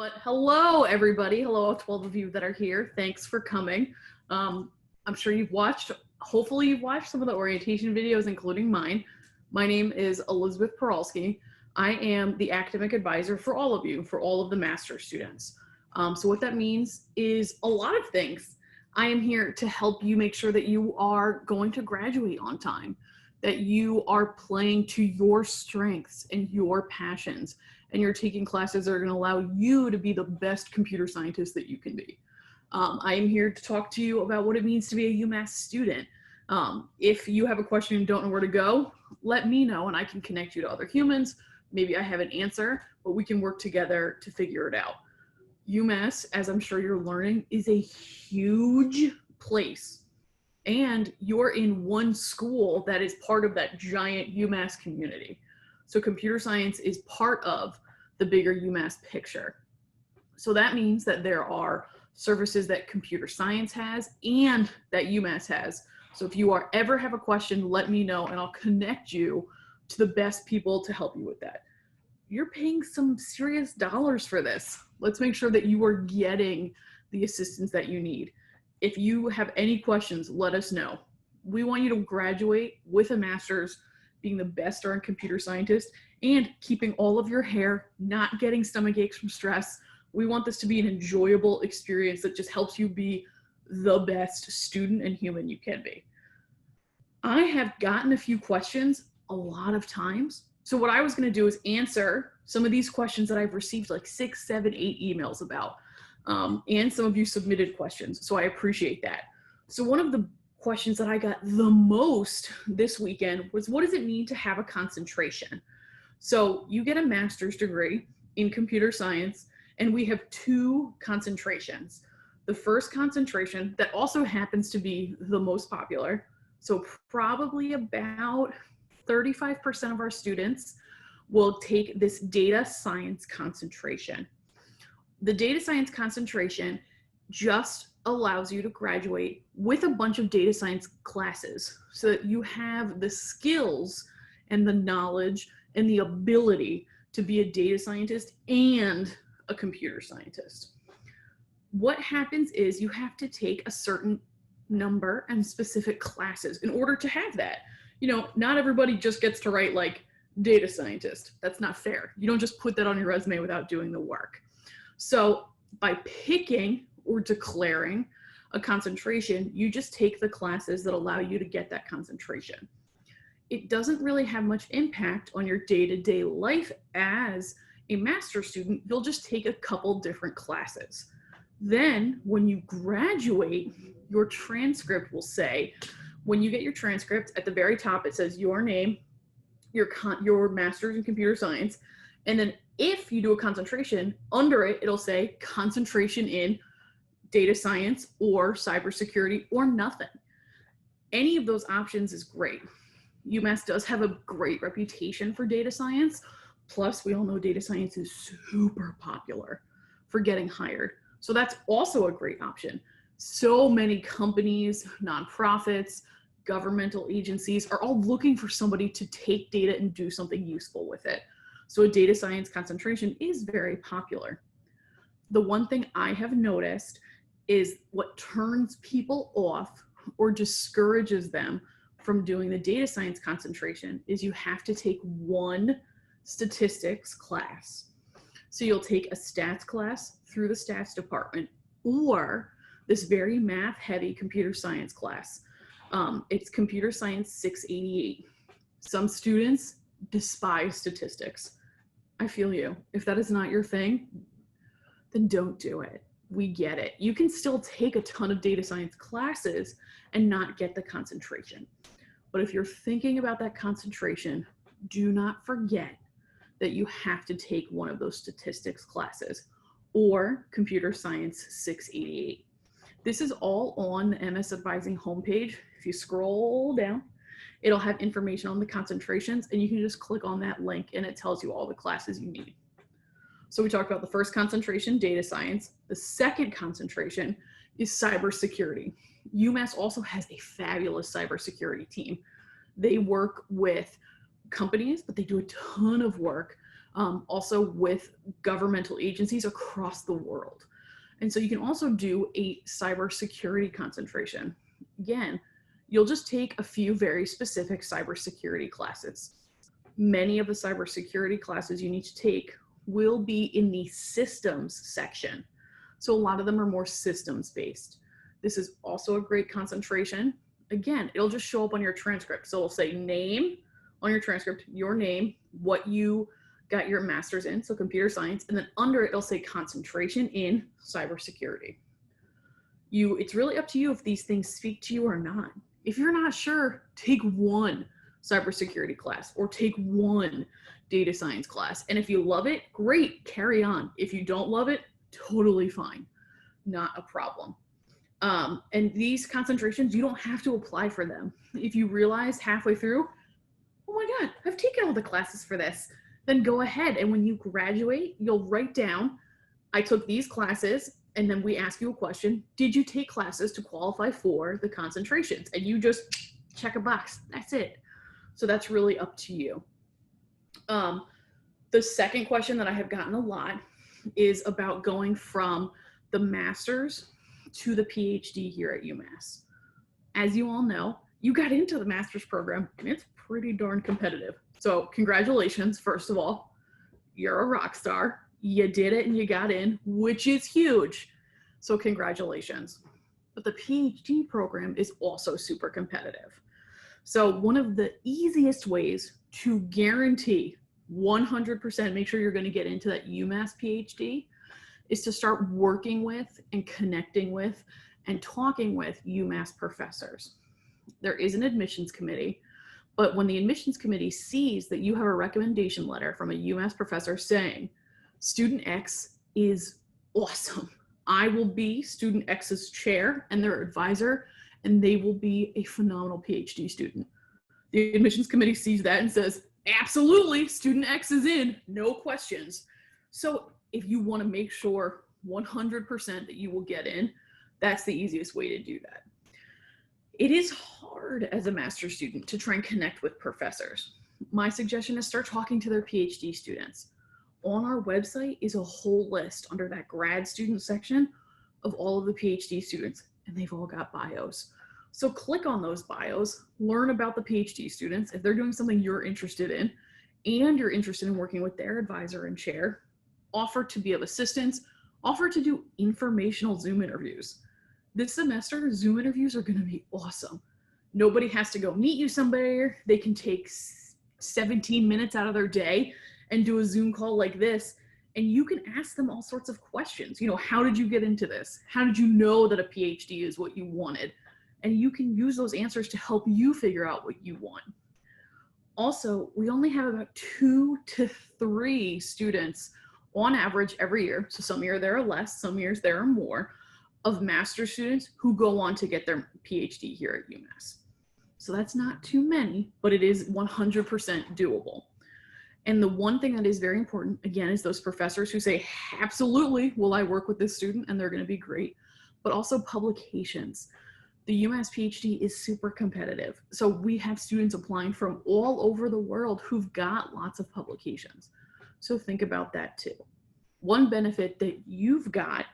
But hello, everybody. Hello, all 12 of you that are here. Thanks for coming. I'm sure hopefully you've watched some of the orientation videos, including mine. My name is Elizabeth Parolski. I am the academic advisor for all of you, for all of the master's students. So what that means is a lot of things. I am here to help you make sure that you are going to graduate on time, that you are playing to your strengths and your passions, and you're taking classes that are going to allow you to be the best computer scientist that you can be. I am here to talk to you about what it means to be a Umass student. If you have a question and don't know where to go, let me know and I can connect you to other humans. Maybe I have an answer, but we can work together to figure it out. Umass, as I'm sure you're learning, is a huge place. And you're in one school that is part of that giant Umass community. So computer science is part of the bigger Umass picture. So that means that there are services that computer science has and that Umass has. So if you ever have a question, let me know and I'll connect you to the best people to help you with that. You're paying some serious dollars for this. Let's make sure that you are getting the assistance that you need. If you have any questions, let us know. We want you to graduate with a master's, being the best darn computer scientist, and keeping all of your hair, not getting stomach aches from stress. We want this to be an enjoyable experience that just helps you be the best student and human you can be. I have gotten a few questions a lot of times. So what I was going to do is answer some of these questions that I've received like 6, 7, 8 emails about. And some of you submitted questions, so I appreciate that. So one of the questions that I got the most this weekend was, what does it mean to have a concentration? So you get a master's degree in computer science, and we have 2 concentrations. The first concentration that also happens to be the most popular, so probably about 35% of our students will take this data science concentration. The data science concentration just allows you to graduate with a bunch of data science classes so that you have the skills and the knowledge and the ability to be a data scientist and a computer scientist. What happens is you have to take a certain number and specific classes in order to have that. You know, not everybody just gets to write like data scientist. That's not fair. You don't just put that on your resume without doing the work. So by picking or declaring a concentration, you just take the classes that allow you to get that concentration. It doesn't really have much impact on your day-to-day life as a master's student. You'll just take a couple different classes. Then when you graduate, your transcript will say, when you get your transcript, at the very top it says your name, your master's in computer science, and then if you do a concentration, under it, it'll say concentration in data science or cybersecurity or nothing. Any of those options is great. UMass does have a great reputation for data science. Plus, we all know data science is super popular for getting hired. So that's also a great option. So many companies, nonprofits, governmental agencies are all looking for somebody to take data and do something useful with it. So a data science concentration is very popular. The one thing I have noticed is what turns people off or discourages them from doing the data science concentration is you have to take one statistics class. So you'll take a stats class through the stats department or this very math heavy computer science class. It's computer science 688. Some students despise statistics. I feel you. If that is not your thing, then don't do it. We get it. You can still take a ton of data science classes and not get the concentration. But if you're thinking about that concentration, do not forget that you have to take one of those statistics classes or computer science 688. This is all on the MS Advising homepage. If you scroll down, it'll have information on the concentrations and you can just click on that link and it tells you all the classes you need. So we talked about the first concentration, data science. The second concentration is cybersecurity. UMass also has a fabulous cybersecurity team. They work with companies, but they do a ton of work also with governmental agencies across the world. And so you can also do a cybersecurity concentration. Again, you'll just take a few very specific cybersecurity classes. Many of the cybersecurity classes you need to take will be in the systems section. So a lot of them are more systems based. This is also a great concentration. Again, it'll just show up on your transcript. So it'll say name on your transcript, your name, what you got your master's in, so computer science, and then under it, it'll say concentration in cybersecurity. It's really up to you if these things speak to you or not. If you're not sure, take one cybersecurity class or take one data science class. And if you love it, great, carry on. If you don't love it, totally fine, not a problem. And these concentrations, you don't have to apply for them. If you realize halfway through, oh my God, I've taken all the classes for this, then go ahead. And when you graduate, you'll write down, I took these classes, and then we ask you a question. Did you take classes to qualify for the concentrations? And you just check a box. That's it. So that's really up to you. The second question that I have gotten a lot is about going from the master's to the PhD here at Umass. As you all know, you got into the master's program and it's pretty darn competitive. So congratulations, first of all, you're a rock star. You did it and you got in, which is huge. So congratulations. But the PhD program is also super competitive. So one of the easiest ways to guarantee 100% make sure you're going to get into that UMass PhD is to start working with and connecting with and talking with UMass professors. There is an admissions committee, but when the admissions committee sees that you have a recommendation letter from a UMass professor saying, student X is awesome, I will be student X's chair and their advisor, and they will be a phenomenal PhD student. The admissions committee sees that and says, absolutely, student X is in, no questions. So if you want to make sure 100% that you will get in, that's the easiest way to do that. It is hard as a master's student to try and connect with professors. My suggestion is start talking to their PhD students. On our website is a whole list under that grad student section of all of the PhD students, and they've all got bios. So click on those bios, learn about the PhD students. If they're doing something you're interested in and you're interested in working with their advisor and chair, offer to be of assistance, offer to do informational Zoom interviews. This semester, Zoom interviews are going to be awesome. Nobody has to go meet you somewhere. They can take 17 minutes out of their day and do a Zoom call like this, and you can ask them all sorts of questions. You know, how did you get into this? How did you know that a PhD is what you wanted? And you can use those answers to help you figure out what you want. Also, we only have about 2 to 3 students on average every year. So some years there are less, some years there are more, of master's students who go on to get their PhD here at UMass. So that's not too many, but it is 100% doable. And the one thing that is very important, again, is those professors who say, absolutely, will I work with this student? And they're going to be great. But also publications. The UMass PhD is super competitive. So we have students applying from all over the world who've got lots of publications. So think about that too. One benefit that you've got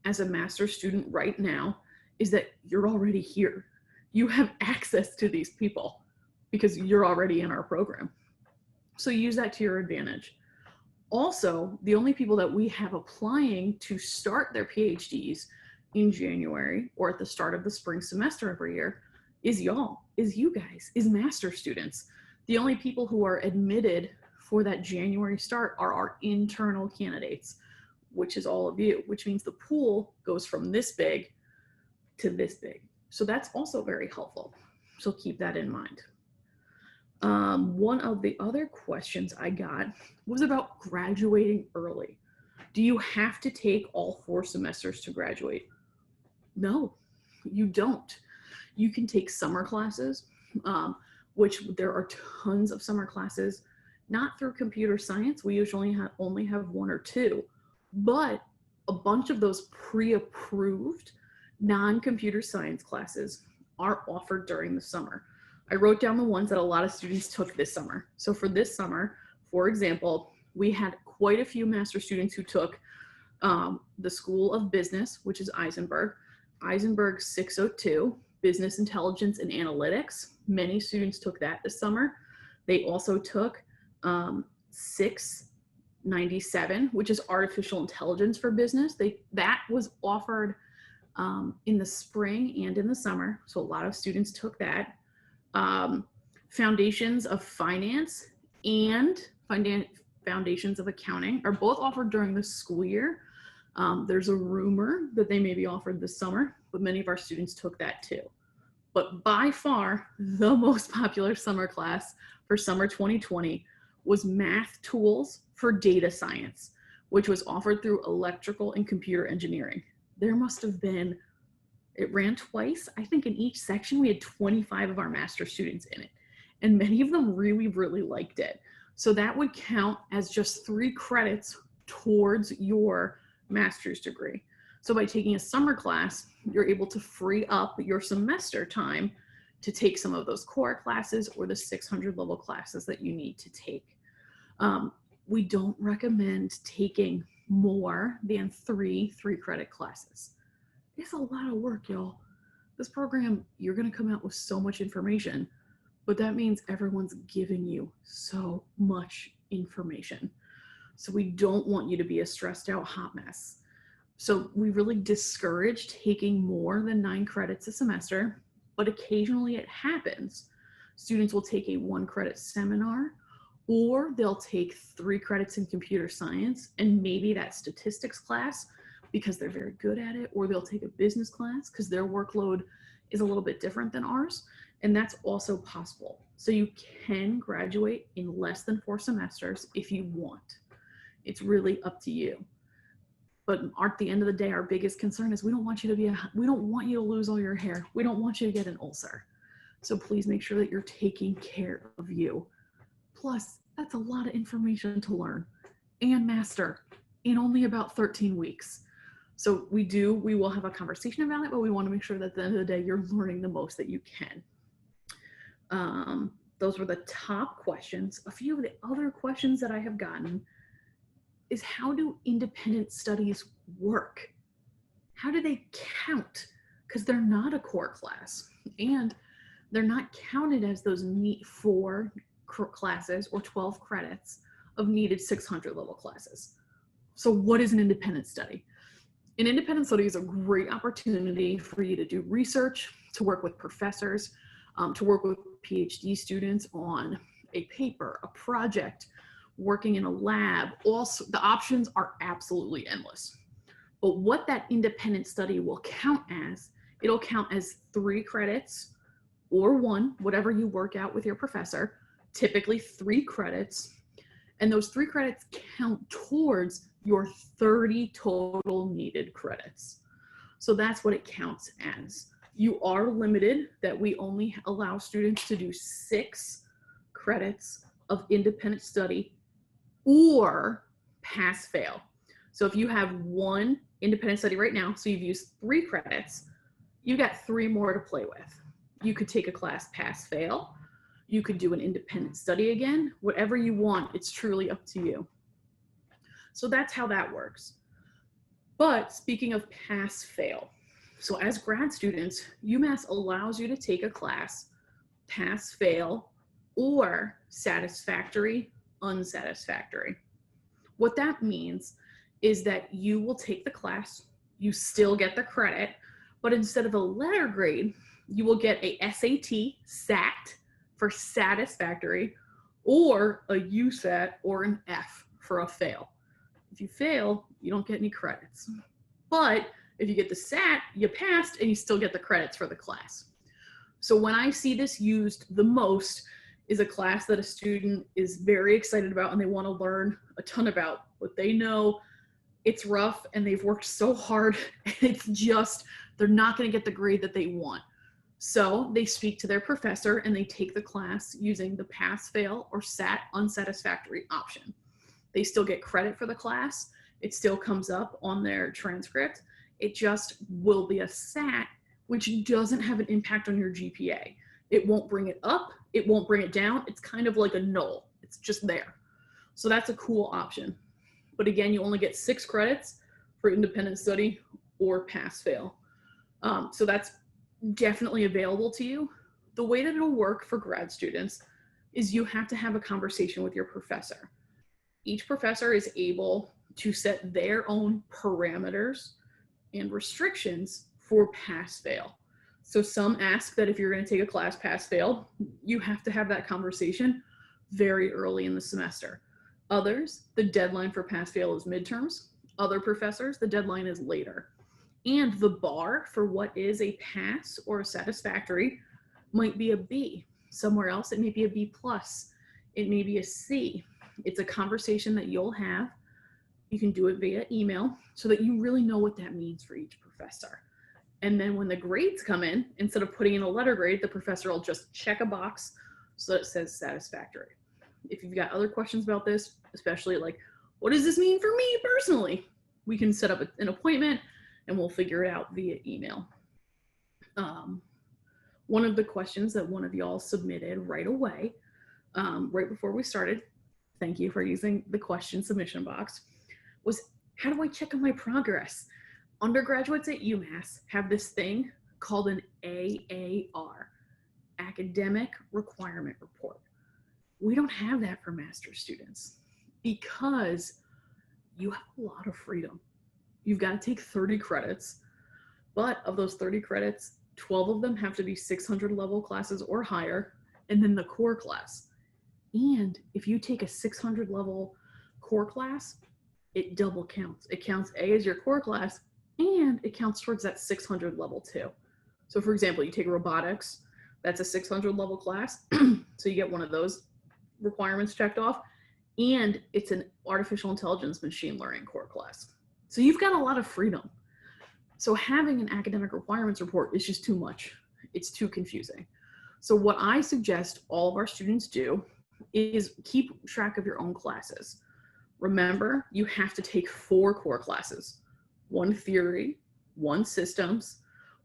as a master's student right now is that you're already here. You have access to these people because you're already in our program. So use that to your advantage. Also, the only people that we have applying to start their PhDs in January or at the start of the spring semester every year is y'all, is you guys, is master students. The only people who are admitted for that January start are our internal candidates, which is all of you, which means the pool goes from this big to this big. So that's also very helpful. So keep that in mind. One of the other questions I got was about graduating early. Do you have to take all 4 semesters to graduate? No, you don't. You can take summer classes, which there are tons of summer classes, not through computer science. We usually only have 1 or 2, but a bunch of those pre-approved non-computer science classes are offered during the summer. I wrote down the ones that a lot of students took this summer. So for this summer, for example, we had quite a few master students who took the School of Business, which is Eisenberg 602, Business Intelligence and Analytics. Many students took that this summer. They also took Cics 97, which is Artificial Intelligence for Business. That was offered in the spring and in the summer, so a lot of students took that. Foundations of Finance and Foundations of Accounting are both offered during the school year. There's a rumor that they may be offered this summer, but many of our students took that too. But by far, the most popular summer class for summer 2020 was Math Tools for Data Science, which was offered through Electrical and Computer Engineering. There must have been, it ran twice. I think in each section we had 25 of our master students in it, and many of them really, really liked it. So that would count as just 3 credits towards your master's degree. So by taking a summer class, you're able to free up your semester time to take some of those core classes or the 600 level classes that you need to take. We don't recommend taking more than 3 credit classes. It's a lot of work, y'all. This program, you're gonna come out with so much information, but that means everyone's giving you so much information. So we don't want you to be a stressed out hot mess. So we really discourage taking more than 9 credits a semester, but occasionally it happens. Students will take a 1 credit seminar, or they'll take 3 credits in computer science and maybe that statistics class because they're very good at it, or they'll take a business class because their workload is a little bit different than ours. And that's also possible. So you can graduate in less than 4 semesters if you want. It's really up to you. But at the end of the day, our biggest concern is we don't want you to lose all your hair. We don't want you to get an ulcer. So please make sure that you're taking care of you. Plus, that's a lot of information to learn and master in only about 13 weeks. So we will have a conversation about it, but we want to make sure that at the end of the day, you're learning the most that you can. Those were the top questions. A few of the other questions that I have gotten is, how do independent studies work? How do they count? Because they're not a core class and they're not counted as those 4 classes or 12 credits of needed 600 level classes. So what is an independent study? An independent study is a great opportunity for you to do research, to work with professors, to work with PhD students on a paper, a project, working in a lab. Also, the options are absolutely endless. But what that independent study will count as, it'll count as 3 credits or 1, whatever you work out with your professor, typically 3 credits. And those 3 credits count towards your 30 total needed credits. So that's what it counts as. You are limited that we only allow students to do 6 credits of independent study or pass fail. So if you have 1 independent study right now, so you've used 3 credits, you got 3 more to play with. You could take a class pass fail. You could do an independent study again, whatever you want. It's truly up to you. So that's how that works. But speaking of pass fail, so as grad students, UMass allows you to take a class, pass fail, or satisfactory, unsatisfactory. What that means is that you will take the class, you still get the credit, but instead of a letter grade, you will get a SAT, SAT for satisfactory, or a USAT or an F for a fail. If you fail, you don't get any credits. But if you get the SAT, you passed and you still get the credits for the class. So when I see this used the most is a class that a student is very excited about and they want to learn a ton about, but they know it's rough and they've worked so hard and it's just, they're not going to get the grade that they want. So they speak to their professor and they take the class using the pass, fail, or SAT unsatisfactory option. They still get credit for the class. It still comes up on their transcript. It just will be a SAT, which doesn't have an impact on your GPA. It won't bring it up. It won't bring it down. It's kind of like a null. It's just there. So that's a cool option. But again, you only get 6 credits for independent study or pass fail. So that's definitely available to you. The way that it'll work for grad students is you have to have a conversation with your professor. Each professor is able to set their own parameters and restrictions for pass fail. So some ask that if you're going to take a class pass fail, you have to have that conversation very early in the semester. Others, the deadline for pass fail is midterms. Other professors, the deadline is later. And the bar for what is a pass or a satisfactory might be a B. Somewhere else, it may be a B+. It may be a C. It's a conversation that you'll have. You can do it via email so that you really know what that means for each professor. And then when the grades come in, instead of putting in a letter grade, the professor will just check a box so that it says satisfactory. If you've got other questions about this, especially like, what does this mean for me personally? We can set up an appointment and we'll figure it out via email. One of the questions that one of y'all submitted right away, right before we started, thank you for using the question submission box, was how do I check on my progress? Undergraduates at Umass have this thing called an AAR, Academic Requirement Report. We don't have that for master's students because you have a lot of freedom. You've got to take 30 credits, but of those 30 credits, 12 of them have to be 600 level classes or higher, and then the core class. And if you take a 600 level core class, it double counts. It counts A as your core class, and it counts towards that 600 level too. So for example, you take robotics, that's a 600 level class. So you get one of those requirements checked off, and it's an artificial intelligence machine learning core class. So you've got a lot of freedom. So having an academic requirements report is just too much. It's too confusing. So what I suggest all of our students do is keep track of your own classes. Remember, you have to take 4 core classes, 1 theory, 1 systems,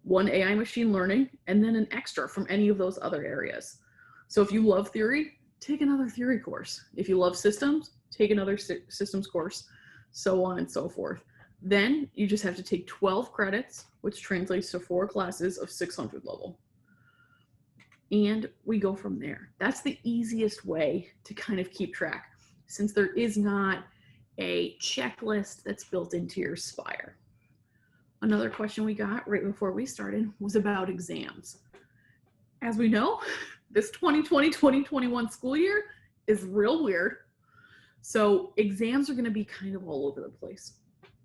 1 AI machine learning, and then an extra from any of those other areas. So if you love theory, take another theory course. If you love systems, take another systems course, so on and so forth. Then you just have to take 12 credits, which translates to 4 classes of 600 level. And we go from there. That's the easiest way to kind of keep track, since there is not a checklist that's built into your Spire. Another question we got right before we started was about exams. As we know, this 2020-2021 school year is real weird. So exams are going to be kind of all over the place.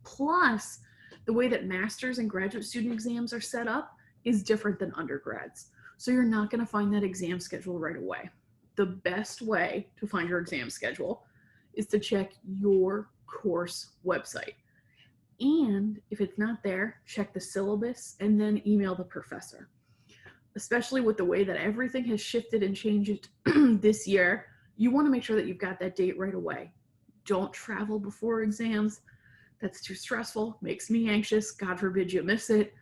Plus, the way that master's and graduate student exams are set up is different than undergrads. So you're not going to find that exam schedule right away. The best way to find your exam schedule is to check your course website. And if it's not there, check the syllabus and then email the professor. Especially with the way that everything has shifted and changed this year, you want to make sure that you've got that date right away. Don't travel before exams. That's too stressful, makes me anxious. God forbid you miss it.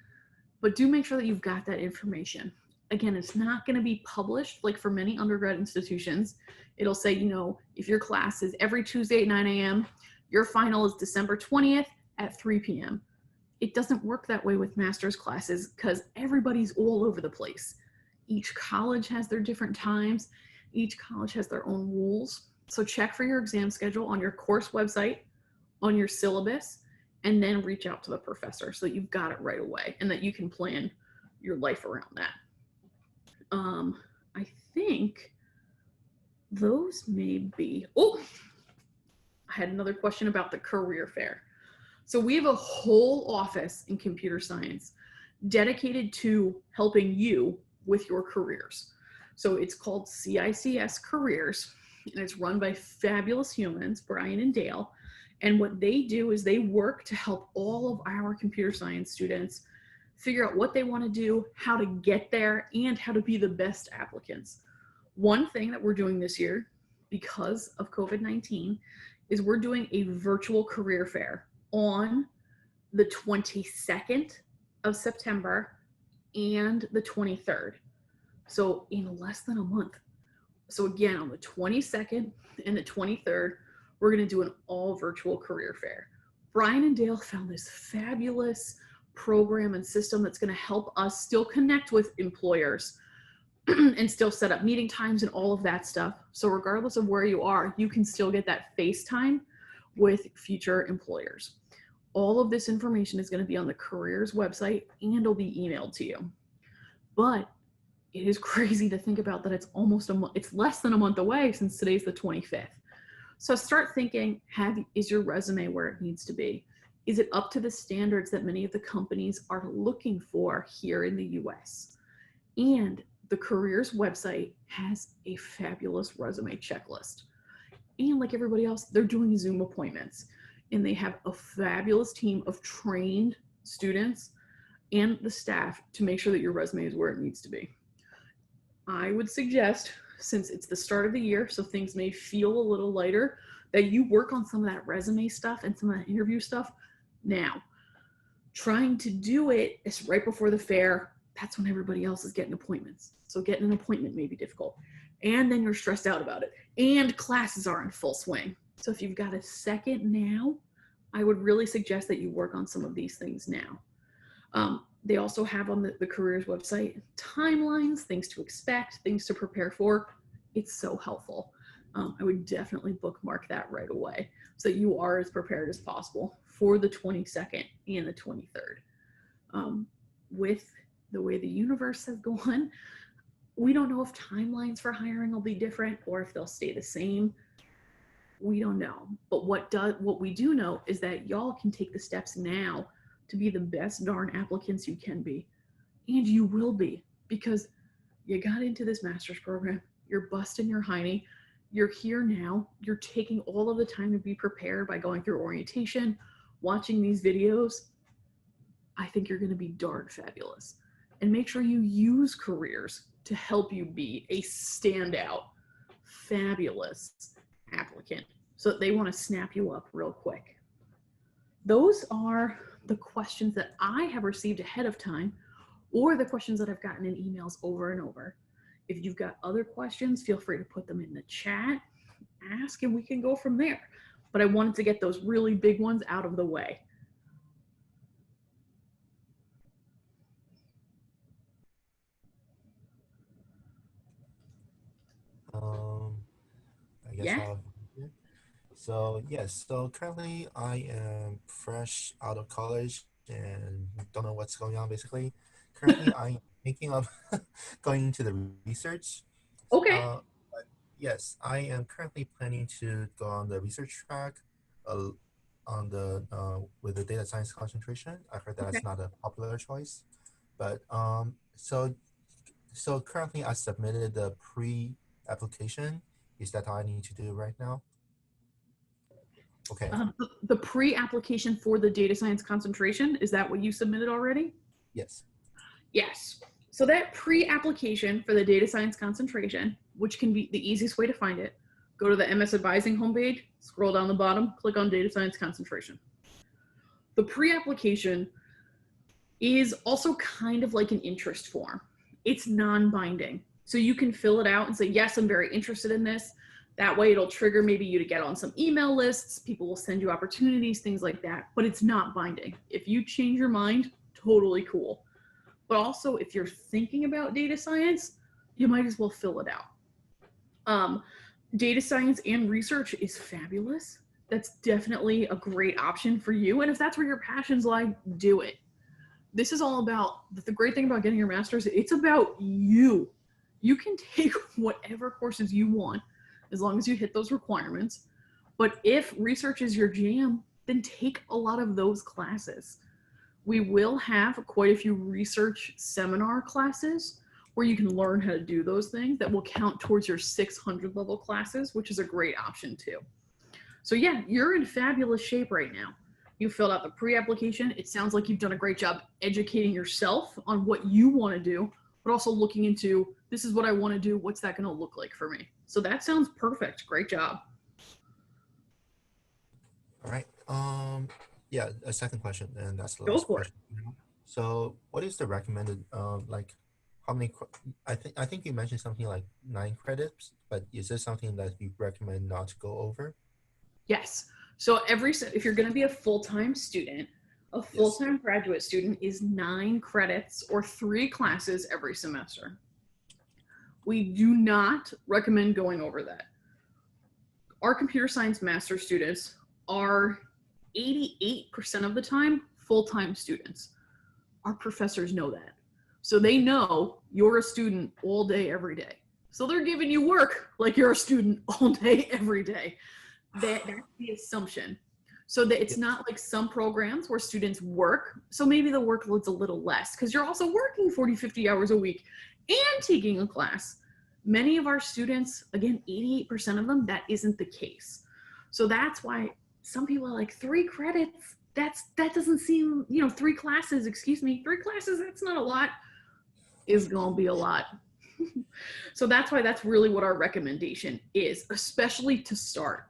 But do make sure that you've got that information. Again, it's not going to be published like for many undergrad institutions. It'll say, you know, if your class is every Tuesday at 9 a.m., your final is December 20th at 3 p.m. It doesn't work that way with master's classes because everybody's all over the place. Each college has their different times. Each college has their own rules. So check for your exam schedule on your course website, on your syllabus, and then reach out to the professor so that you've got it right away and that you can plan your life around that. I think those may be, oh, I had another question about the career fair. So we have a whole office in computer science dedicated to helping you with your careers. So it's called CICS Careers, and it's run by fabulous humans, Brian and Dale. And what they do is they work to help all of our computer science students figure out what they want to do, how to get there, and how to be the best applicants. One thing that we're doing this year, because of COVID-19, is we're doing a virtual career fair on the 22nd of September and the 23rd. So in less than a month. So again, on the 22nd and the 23rd, we're going to do an all virtual career fair. Brian and Dale found this fabulous program and system that's going to help us still connect with employers and still set up meeting times and all of that stuff. So regardless of where you are, you can still get that FaceTime with future employers. All of this information is going to be on the careers website and it'll be emailed to you. But it is crazy to think about that it's almost it's less than a month away since today's the 25th. So start thinking, is your resume where it needs to be? Is it up to the standards that many of the companies are looking for here in the US? And the careers website has a fabulous resume checklist. And like everybody else, they're doing Zoom appointments. And they have a fabulous team of trained students and the staff to make sure that your resume is where it needs to be. I would suggest, since it's the start of the year, so things may feel a little lighter, that you work on some of that resume stuff and some of that interview stuff now. Trying to do it is right before the fair. That's when everybody else is getting appointments. So getting an appointment may be difficult. And then you're stressed out about it. And classes are in full swing. So if you've got a second now, I would really suggest that you work on some of these things now. They also have on the careers website timelines, things to expect, things to prepare for. It's so helpful. I would definitely bookmark that right away so that you are as prepared as possible for the 22nd and the 23rd. With the way the universe has gone, we don't know if timelines for hiring will be different or if they'll stay the same. We don't know. But what we do know is that y'all can take the steps now to be the best darn applicants you can be. And you will be, because you got into this master's program, you're busting your hiney, you're here now, you're taking all of the time to be prepared by going through orientation, watching these videos. I think you're gonna be darn fabulous. And make sure you use careers to help you be a standout, fabulous applicant so that they wanna snap you up real quick. Those are the questions that I have received ahead of time, or the questions that I've gotten in emails over and over. If you've got other questions, feel free to put them in the chat, ask, and we can go from there. But I wanted to get those really big ones out of the way. I guess Yeah. I'll. So yes, so currently I am fresh out of college and don't know what's going on basically. Currently I'm thinking of going into the research. Okay. Uh, but yes, I am currently planning to go on the research track uh, on the with the data science concentration. I heard Okay. that's not a popular choice, but so currently I submitted the pre-application. Is that all I need to do right now? Okay. The pre-application for the data science concentration, is that what you submitted already? Yes. Yes. So that pre-application for the data science concentration, which can be the easiest way to find it, go to the MS Advising homepage, scroll down the bottom, click on data science concentration. The pre-application is also kind of like an interest form. It's non-binding. So you can fill it out and say, yes, I'm very interested in this. That way it'll trigger maybe you to get on some email lists. People will send you opportunities, things like that, but it's not binding. If you change your mind, totally cool. But also if you're thinking about data science, you might as well fill it out. Data science and research is fabulous. That's definitely a great option for you. And if that's where your passions lie, do it. This is all about the great thing about getting your master's. It's about you. You can take whatever courses you want as long as you hit those requirements. But if research is your jam, then take a lot of those classes. We will have quite a few research seminar classes where you can learn how to do those things that will count towards your 600 level classes, which is a great option too. So yeah, you're in fabulous shape right now. You filled out the pre-application. It sounds like you've done a great job educating yourself on what you want to do, but also looking into, this is what I want to do. What's that going to look like for me? So that sounds perfect. Great job. All right. Yeah, a second question, and that's the Go last for it. question. So, what is the recommended like how many I think you mentioned something like 9 credits, but is this something that you recommend not to go over? Yes. So if you're going to be a full-time student, a full-time graduate student is 9 credits or 3 classes every semester. We do not recommend going over that. Our computer science master students are 88% of the time full-time students. Our professors know that. So they know you're a student all day, every day. So they're giving you work like you're a student all day, every day. That's the assumption. So that it's not like some programs where students work. So maybe the workload's a little less because you're also working 40, 50 hours a week and taking a class. Many of our students, again, 88% of them, that isn't the case. So that's why some people are like 3 credits. That doesn't seem, 3 classes, 3 classes, that's not a lot. Is gonna be a lot. So that's why that's really what our recommendation is, especially to start.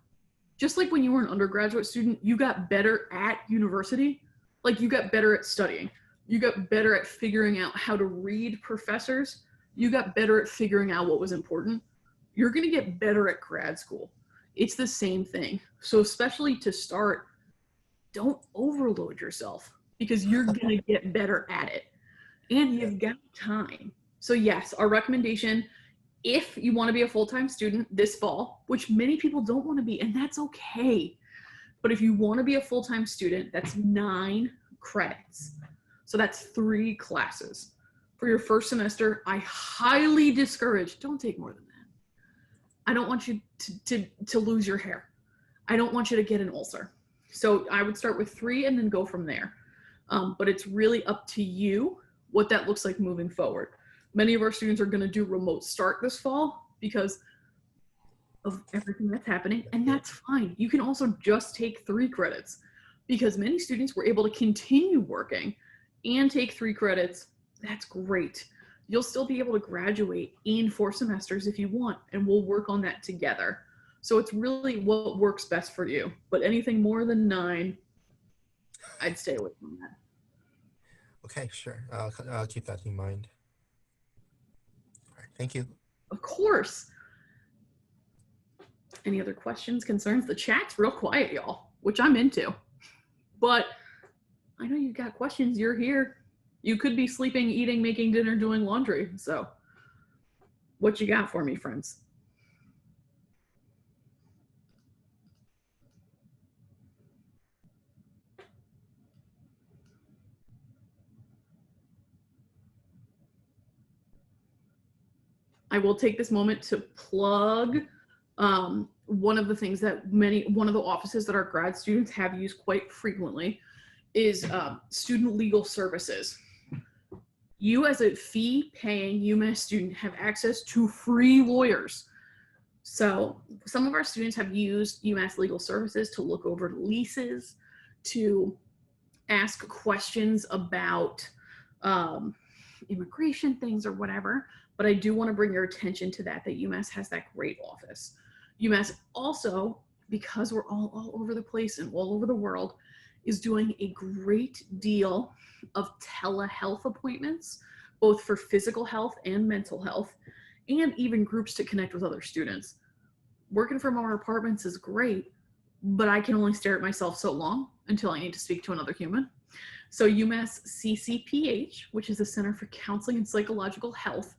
Just like when you were an undergraduate student, you got better at university, like you got better at studying. You got better at figuring out how to read professors. You got better at figuring out what was important. You're gonna get better at grad school. It's the same thing. So especially to start, don't overload yourself because you're gonna get better at it. And you've got time. So yes, our recommendation, if you want to be a full-time student this fall, which many people don't want to be, and that's okay. But if you want to be a full-time student, that's 9 credits. So that's 3 classes. For your first semester, I highly discourage, don't take more than that. I don't want you to lose your hair. I don't want you to get an ulcer. So I would start with 3 and then go from there. But it's really up to you what that looks like moving forward. Many of our students are going to do remote start this fall because of everything that's happening, and that's fine. You can also just take 3 credits because many students were able to continue working and take 3 credits. That's great. You'll still be able to graduate in 4 semesters if you want, and we'll work on that together. So it's really what works best for you. But anything more than 9, I'd stay away from that. Okay, sure. I'll keep that in mind. All right, thank you. Of course. Any other questions, concerns? The chat's real quiet, y'all, which I'm into. But I know you've got questions. You're here. You could be sleeping, eating, making dinner, doing laundry. So what you got for me, friends? I will take this moment to plug one of the things that one of the offices that our grad students have used quite frequently is student legal services. You as a fee-paying UMass student have access to free lawyers. So some of our students have used UMass Legal Services to look over leases, to ask questions about immigration things or whatever. But I do want to bring your attention to that UMass has that great office. UMass also, because we're all over the place and all over the world, is doing a great deal of telehealth appointments, both for physical health and mental health, and even groups to connect with other students. Working from our apartments is great, but I can only stare at myself so long until I need to speak to another human. So UMass CCPH, which is the Center for Counseling and Psychological Health,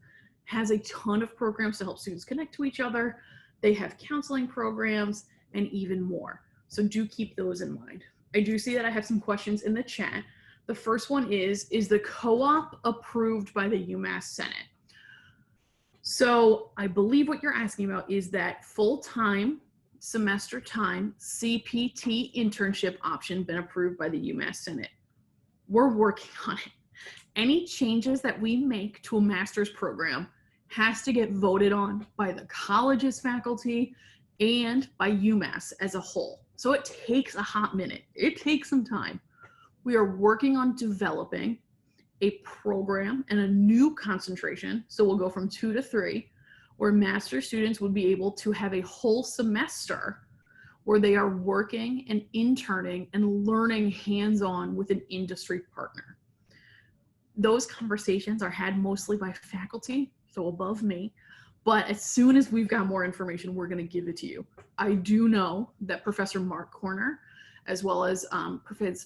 has a ton of programs to help students connect to each other. They have counseling programs and even more. So do keep those in mind. I do see that I have some questions in the chat. The first one is the co-op approved by the UMass Senate? So I believe what you're asking about is that full-time, semester time, CPT internship option been approved by the UMass Senate. We're working on it. Any changes that we make to a master's program has to get voted on by the college's faculty and by UMass as a whole. So it takes a hot minute. It takes some time. We are working on developing a program and a new concentration. So we'll go from 2 to 3, where master students would be able to have a whole semester where they are working and interning and learning hands-on with an industry partner. Those conversations are had mostly by faculty, so above me, But as soon as we've got more information, we're going to give it to you. I do know that Professor Mark Corner, as well as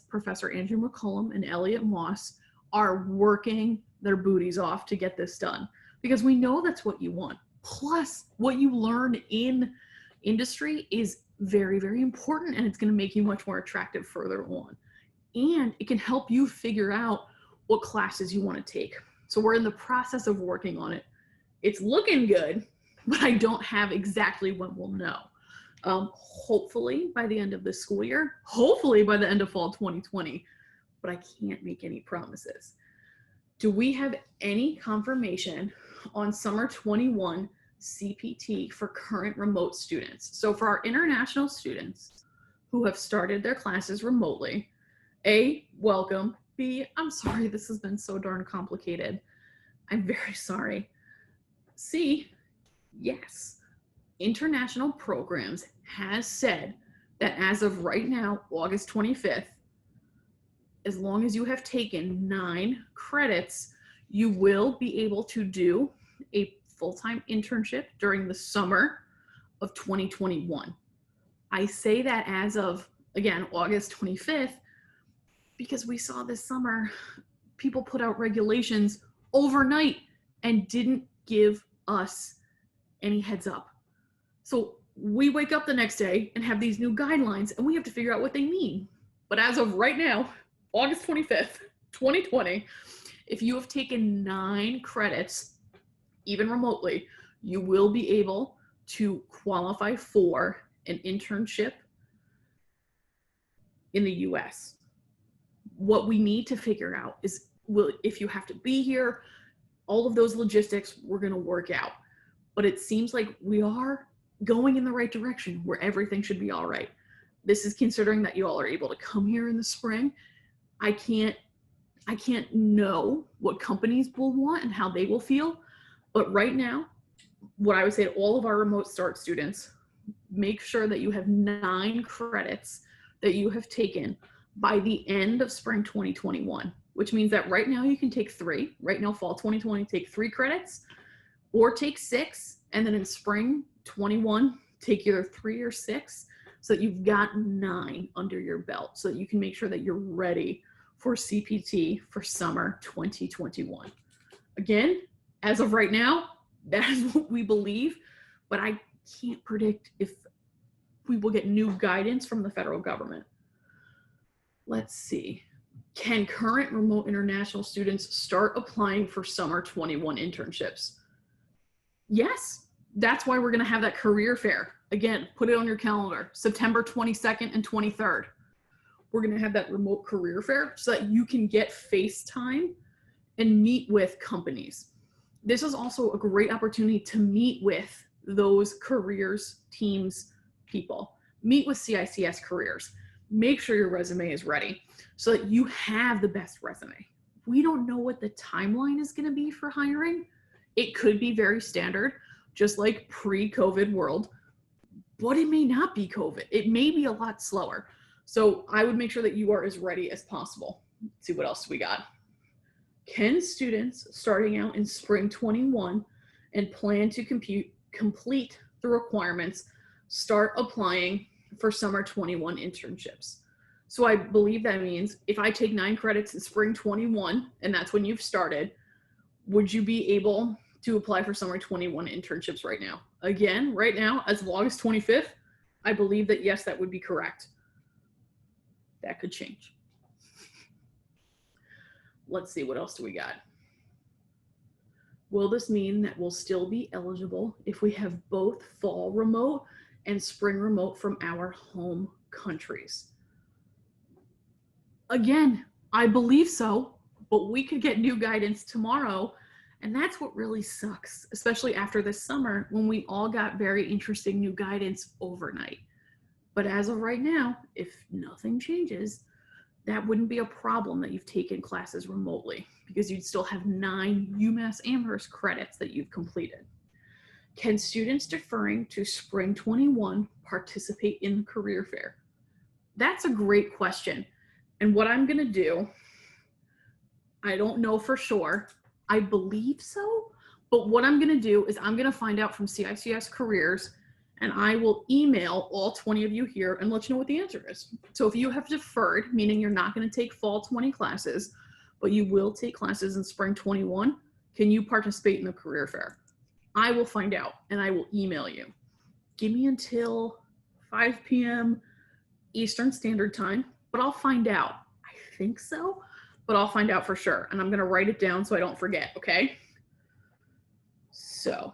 Professor Andrew McCullum and Elliot Moss, are working their booties off to get this done, because we know that's what you want. Plus, what you learn in industry is very, very important, and it's going to make you much more attractive further on. And it can help you figure out what classes you want to take. So we're in the process of working on it. It's looking good, but I don't have exactly when we'll know. Hopefully by the end of this school year, hopefully by the end of fall 2020, but I can't make any promises. Do we have any confirmation on summer 21 CPT for current remote students? So for our international students who have started their classes remotely, A, welcome. B, I'm sorry this has been so darn complicated. I'm very sorry. C, yes. International Programs has said that as of right now, August 25th, as long as you have taken 9 credits, you will be able to do a full-time internship during the summer of 2021. I say that as of, again, August 25th, because we saw this summer people put out regulations overnight and didn't give us any heads up. So we wake up the next day and have these new guidelines, and we have to figure out what they mean. But as of right now, August 25th, 2020, if you have taken 9 credits, even remotely, you will be able to qualify for an internship in the US. What we need to figure out is, if you have to be here, all of those logistics we're going to work out. But it seems like we are going in the right direction where everything should be all right. This is considering that you all are able to come here in the spring. I can't know what companies will want and how they will feel. But right now, what I would say to all of our remote start students, make sure that you have 9 credits that you have taken by the end of spring 2021, which means that right now you can take 3. Right now, fall 2020, take 3 credits, or take 6, and then in spring 21, take either 3 or 6, so that you've got 9 under your belt, so that you can make sure that you're ready for CPT for summer 2021. Again, as of right now, that is what we believe, but I can't predict if we will get new guidance from the federal government. Let's see. Can current remote international students start applying for summer 21 internships? Yes, that's why we're going to have that career fair. Again, put it on your calendar, September 22nd and 23rd. We're going to have that remote career fair so that you can get face time and meet with companies. This is also a great opportunity to meet with those careers, teams, people. Meet with CICS careers. Make sure your resume is ready so that you have the best resume. We don't know what the timeline is going to be for hiring. It could be very standard, just like pre-COVID world, but it may not be COVID. It may be a lot slower. So I would make sure that you are as ready as possible. Let's see what else we got. Can students starting out in spring 21 and plan to complete the requirements start applying for summer 21 internships? So I believe that means if I take 9 credits in spring 21, and that's when you've started, would you be able to apply for summer 21 internships right now? Again, right now, as of August 25th, I believe that yes, that would be correct. That could change. Let's see, what else do we got? Will this mean that we'll still be eligible if we have both fall remote and spring remote from our home countries? Again, I believe so, but we could get new guidance tomorrow, and that's what really sucks, especially after this summer when we all got very interesting new guidance overnight. But as of right now, if nothing changes, that wouldn't be a problem that you've taken classes remotely, because you'd still have 9 UMass Amherst credits that you've completed. Can students deferring to spring 21 participate in the career fair? That's a great question. And what I'm going to do, I don't know for sure. I believe so, But what I'm going to do is I'm going to find out from CICS Careers, and I will email all 20 of you here and let you know what the answer is. So if you have deferred, meaning you're not going to take fall 20 classes, but you will take classes in spring 21, can you participate in the career fair? I will find out and I will email you. Give me until 5 p.m. Eastern Standard Time, but I'll find out. I think so, but I'll find out for sure. And I'm going to write it down so I don't forget, okay? So,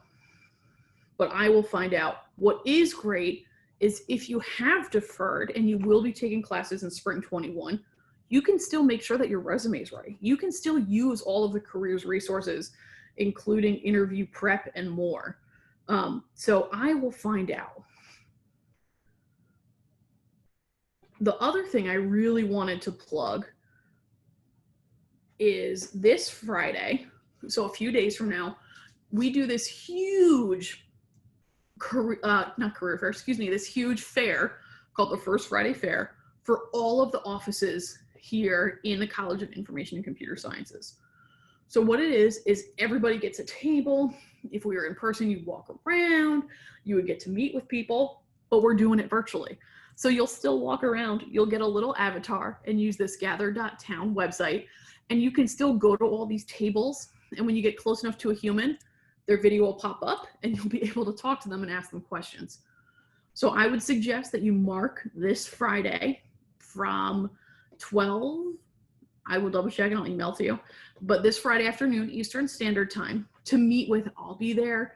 but I will find out. What is great is if you have deferred and you will be taking classes in spring 21, you can still make sure that your resume is ready. You can still use all of the careers resources, including interview prep and more. So I will find out. The other thing I really wanted to plug is this Friday, so a few days from now, we do this huge this huge fair called the First Friday Fair for all of the offices here in the College of Information and Computer Sciences. So what it is everybody gets a table. If we were in person, you'd walk around, you would get to meet with people, but we're doing it virtually. So you'll still walk around, you'll get a little avatar and use this gather.town website, and you can still go to all these tables, and when you get close enough to a human, their video will pop up and you'll be able to talk to them and ask them questions. So I would suggest that you mark this Friday from 12, I will double check and I'll email to you, but this Friday afternoon, Eastern Standard Time, to meet with, I'll be there.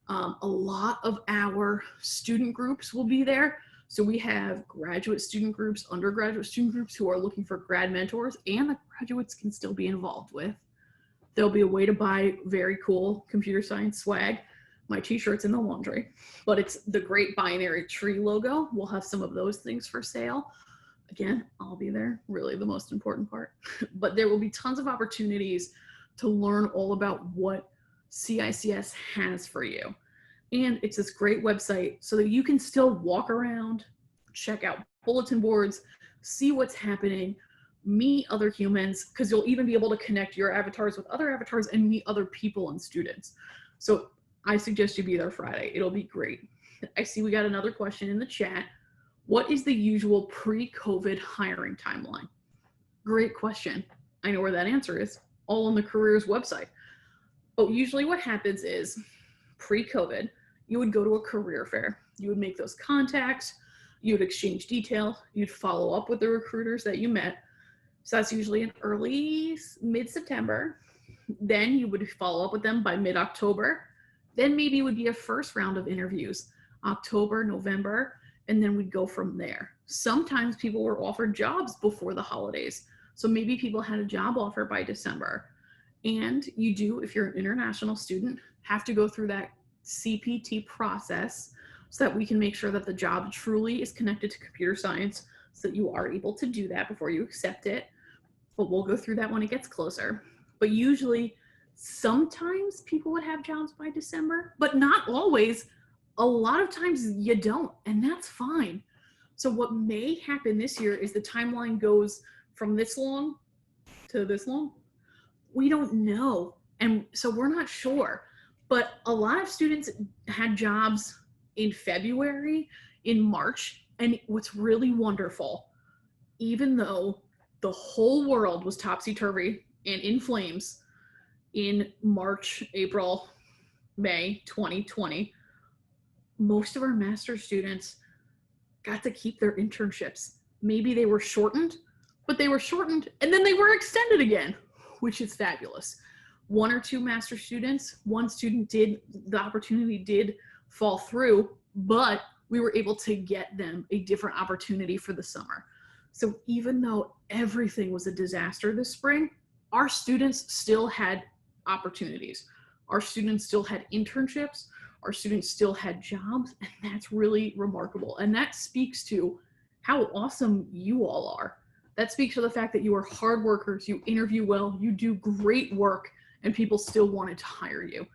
A lot of our student groups will be there. So we have graduate student groups, undergraduate student groups who are looking for grad mentors, and the graduates can still be involved with. There'll be a way to buy very cool computer science swag. My t-shirt's in the laundry, but it's the Great Binary Tree logo. We'll have some of those things for sale. Again, I'll be there, really the most important part. But there will be tons of opportunities to learn all about what CICS has for you. And it's this great website so that you can still walk around, check out bulletin boards, see what's happening, meet other humans, because you'll even be able to connect your avatars with other avatars and meet other people and students. So I suggest you be there Friday. It'll be great. I see we got another question in the chat. What is the usual pre-COVID hiring timeline? Great question. I know where that answer is, all on the careers website. But usually what happens is pre-COVID, you would go to a career fair. You would make those contacts, you would exchange detail, you'd follow up with the recruiters that you met. So that's usually in early, mid-September. Then you would follow up with them by mid-October. Then maybe it would be a first round of interviews, October, November, and then we'd go from there. Sometimes people were offered jobs before the holidays. So maybe people had a job offer by December. And you do, if you're an international student, have to go through that CPT process so that we can make sure that the job truly is connected to computer science, so that you are able to do that before you accept it. But we'll go through that when it gets closer. But usually, sometimes people would have jobs by December, but not always. A lot of times you don't, and that's fine. So what may happen this year is the timeline goes from this long to this long. We don't know, and so we're not sure. But a lot of students had jobs in February, in March, and what's really wonderful, even though the whole world was topsy-turvy and in flames in March, April, May 2020, most of our master's students got to keep their internships. Maybe they were shortened, but they were shortened and then they were extended again, which is fabulous. One or two master students, one student the opportunity did fall through, but we were able to get them a different opportunity for the summer. So even though everything was a disaster this spring, our students still had opportunities. Our students still had internships. Our students still had jobs, and that's really remarkable. And that speaks to how awesome you all are. That speaks to the fact that you are hard workers, you interview well, you do great work, and people still wanted to hire you.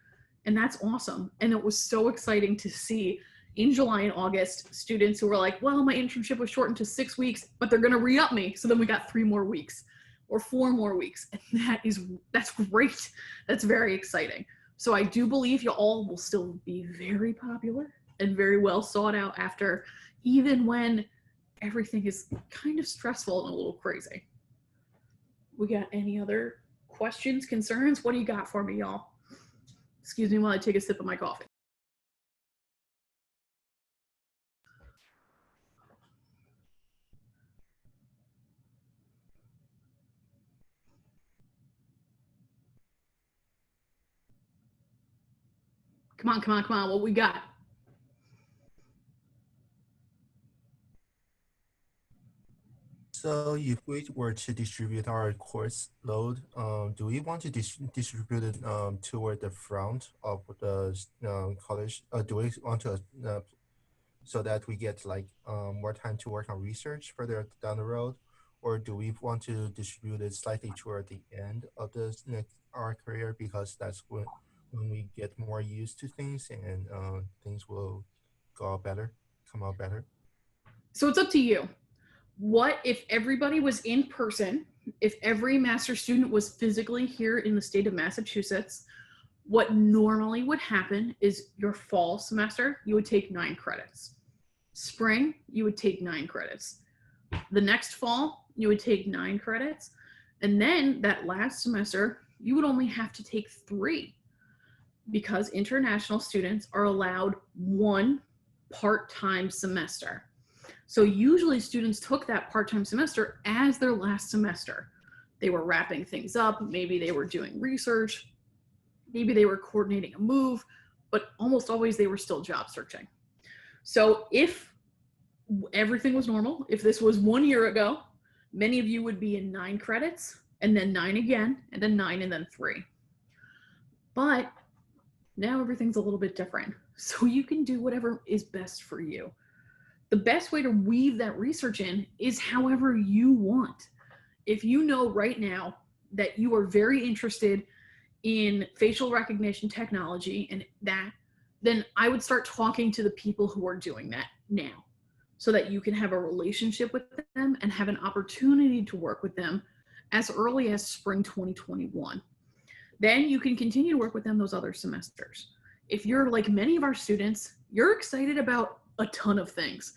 And that's awesome. And it was so exciting to see in July and August, students who were like, well, my internship was shortened to 6 weeks, but they're gonna re-up me. So then we got 3 more weeks or 4 more weeks. And that's great. That's very exciting. So I do believe you all will still be very popular and very well sought out after, even when everything is kind of stressful and a little crazy. We got any other questions, concerns? What do you got for me, y'all? Excuse me while I take a sip of my coffee. Come on, come on, come on. What we got? So if we were to distribute our course load, do we want to distribute it toward the front of the college? Do we want to so that we get like more time to work on research further down the road, or do we want to distribute it slightly toward the end of the our career, because that's when we get more used to things and things will go out better, come out better? So it's up to you. What if everybody was in person, if every master's student was physically here in the state of Massachusetts? What normally would happen is your fall semester, you would take 9 credits. Spring, you would take 9 credits. The next fall, you would take 9 credits. And then that last semester, you would only have to take 3, because international students are allowed 1 part-time semester. So usually students took that part-time semester as their last semester. They were wrapping things up, maybe they were doing research, maybe they were coordinating a move, but almost always they were still job searching. So if everything was normal, if this was 1 year ago, many of you would be in 9 credits, and then 9 again, and then 9, and then 3. But now everything's a little bit different. So you can do whatever is best for you. The best way to weave that research in is however you want. If you know right now that you are very interested in facial recognition technology and that, then I would start talking to the people who are doing that now, so that you can have a relationship with them and have an opportunity to work with them as early as spring 2021. Then you can continue to work with them those other semesters. If you're like many of our students, you're excited about a ton of things.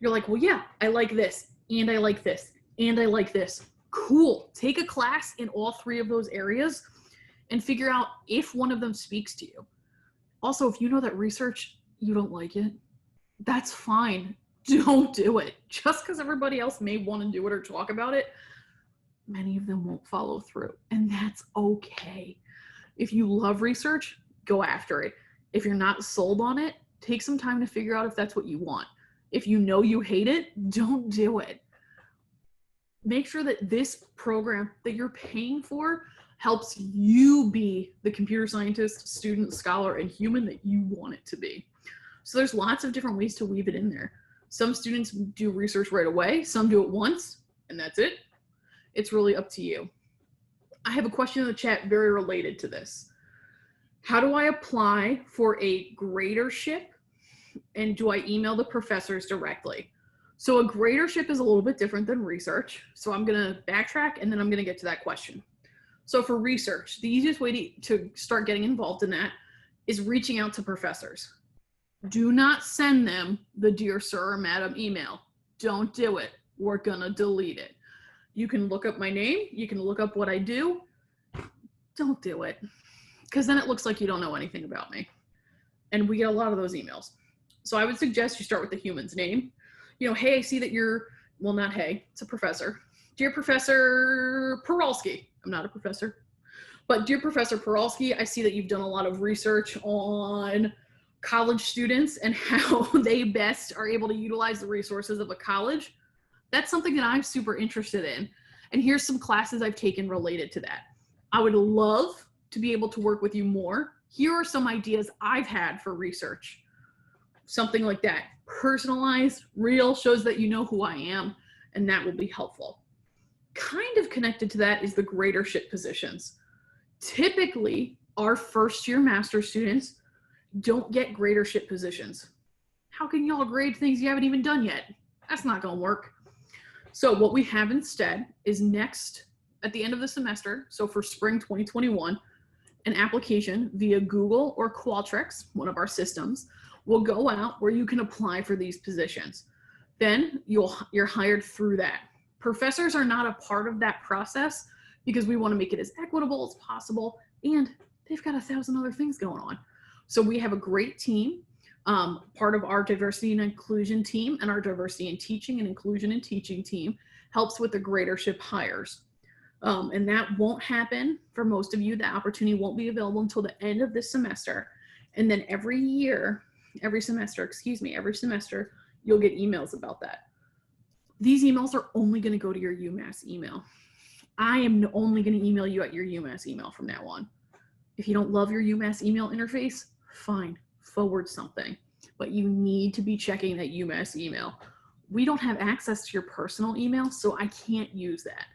You're like, well, yeah, I like this, and I like this, and I like this. Cool. Take a class in all 3 of those areas and figure out if one of them speaks to you. Also, if you know that research, you don't like it, that's fine. Don't do it. Just because everybody else may want to do it or talk about it, many of them won't follow through, and that's okay. If you love research, go after it. If you're not sold on it, take some time to figure out if that's what you want. If you know you hate it, don't do it. Make sure that this program that you're paying for helps you be the computer scientist, student, scholar, and human that you want it to be. So there's lots of different ways to weave it in there. Some students do research right away, some do it once, and that's it. It's really up to you. I have a question in the chat very related to this. How do I apply for a gradership, and do I email the professors directly? So a gradership is a little bit different than research. So I'm gonna backtrack and then I'm gonna get to that question. So for research, the easiest way to start getting involved in that is reaching out to professors. Do not send them the Dear Sir or Madam email. Don't do it. We're gonna delete it. You can look up my name. You can look up what I do. Don't do it, because then it looks like you don't know anything about me. And we get a lot of those emails. So I would suggest you start with the human's name. You know, hey, I see that you're, well, not hey, it's a professor. Dear Professor Parolski. I'm not a professor. But dear Professor Parolski, I see that you've done a lot of research on college students and how they best are able to utilize the resources of a college. That's something that I'm super interested in. And here's some classes I've taken related to that. I would love to be able to work with you more. Here are some ideas I've had for research. Something like that. Personalized, real, shows that you know who I am, and that will be helpful. Kind of connected to that is the gradership positions. Typically, our first-year master's students don't get gradership positions. How can y'all grade things you haven't even done yet? That's not gonna work. So what we have instead is next, at the end of the semester, so for spring 2021, an application via Google or Qualtrics, one of our systems, will go out where you can apply for these positions. Then you're hired through that. Professors are not a part of that process because we want to make it as equitable as possible, and they've got 1,000 other things going on. So we have a great team, part of our diversity and inclusion team, and our diversity in teaching and inclusion in teaching team helps with the Gradership hires. And that won't happen for most of you. The opportunity won't be available until the end of this semester. And then every semester, you'll get emails about that. These emails are only going to go to your Umass email. I am only going to email you at your Umass email from now on. If you don't love your Umass email interface, fine, forward something. But you need to be checking that Umass email. We don't have access to your personal email, so I can't use that.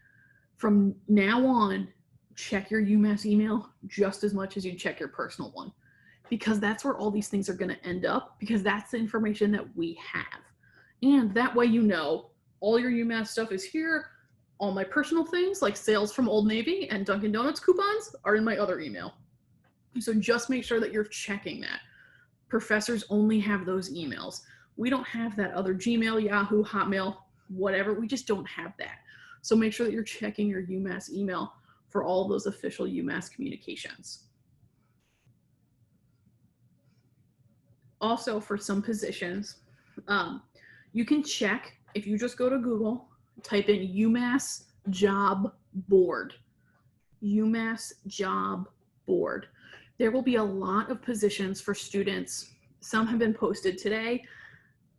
From now on, check your Umass email just as much as you check your personal one, because that's where all these things are going to end up, because that's the information that we have. And that way, you know, all your Umass stuff is here. All my personal things like sales from Old Navy and Dunkin' Donuts coupons are in my other email. So just make sure that you're checking that. Professors only have those emails. We don't have that other Gmail, Yahoo, Hotmail, whatever. We just don't have that. So make sure that you're checking your Umass email for all those official Umass communications. Also, for some positions, you can check if you just go to Google, type in Umass job board. Umass job board. There will be a lot of positions for students. Some have been posted today.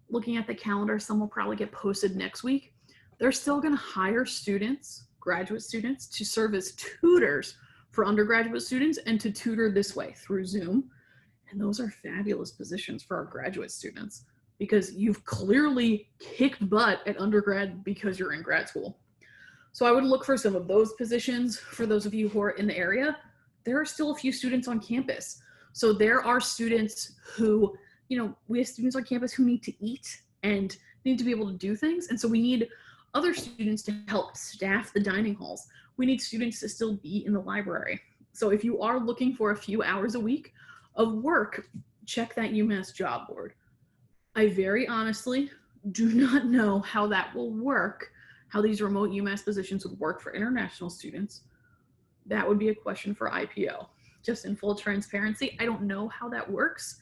Looking at the calendar, some will probably get posted next week. They're still going to hire students, graduate students, to serve as tutors for undergraduate students and to tutor this way through Zoom. And those are fabulous positions for our graduate students because you've clearly kicked butt at undergrad because you're in grad school. So I would look for some of those positions for those of you who are in the area. There are still a few students on campus. So there are students who, you know, we have students on campus who need to eat and need to be able to do things. And so we need other students to help staff the dining halls. We need students to still be in the library. So if you are looking for a few hours a week of work, check that Umass job board. I very honestly do not know how that will work, how these remote Umass positions would work for international students. That would be a question for IPO. Just in full transparency, I don't know how that works.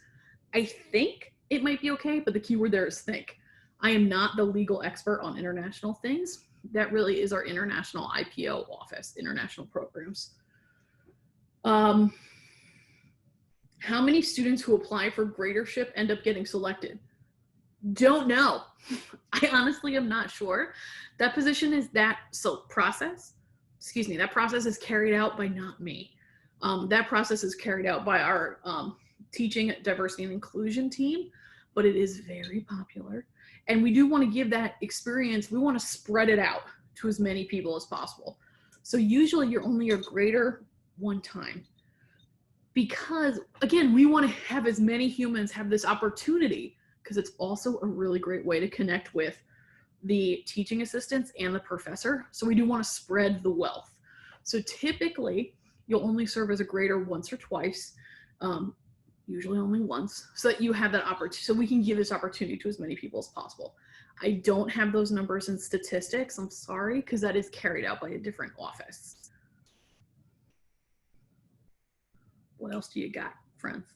I think it might be okay, but the keyword there is think. I am not the legal expert on international things. That really is our international IPO office, international programs. How many students who apply for Gradership end up getting selected? Don't know. I honestly am not sure. That position is that process is carried out by not me. That process is carried out by our teaching, diversity, and inclusion team, but it is very popular. And we do want to give that experience, we want to spread it out to as many people as possible. So usually you're only a grader one time. Because again, we want to have as many humans have this opportunity, because it's also a really great way to connect with the teaching assistants and the professor. So we do want to spread the wealth. So typically you'll only serve as a grader once or twice, usually only once, so that you have that opportunity, so we can give this opportunity to as many people as possible. I don't have those numbers and statistics, I'm sorry, because that is carried out by a different office. What else do you got, friends?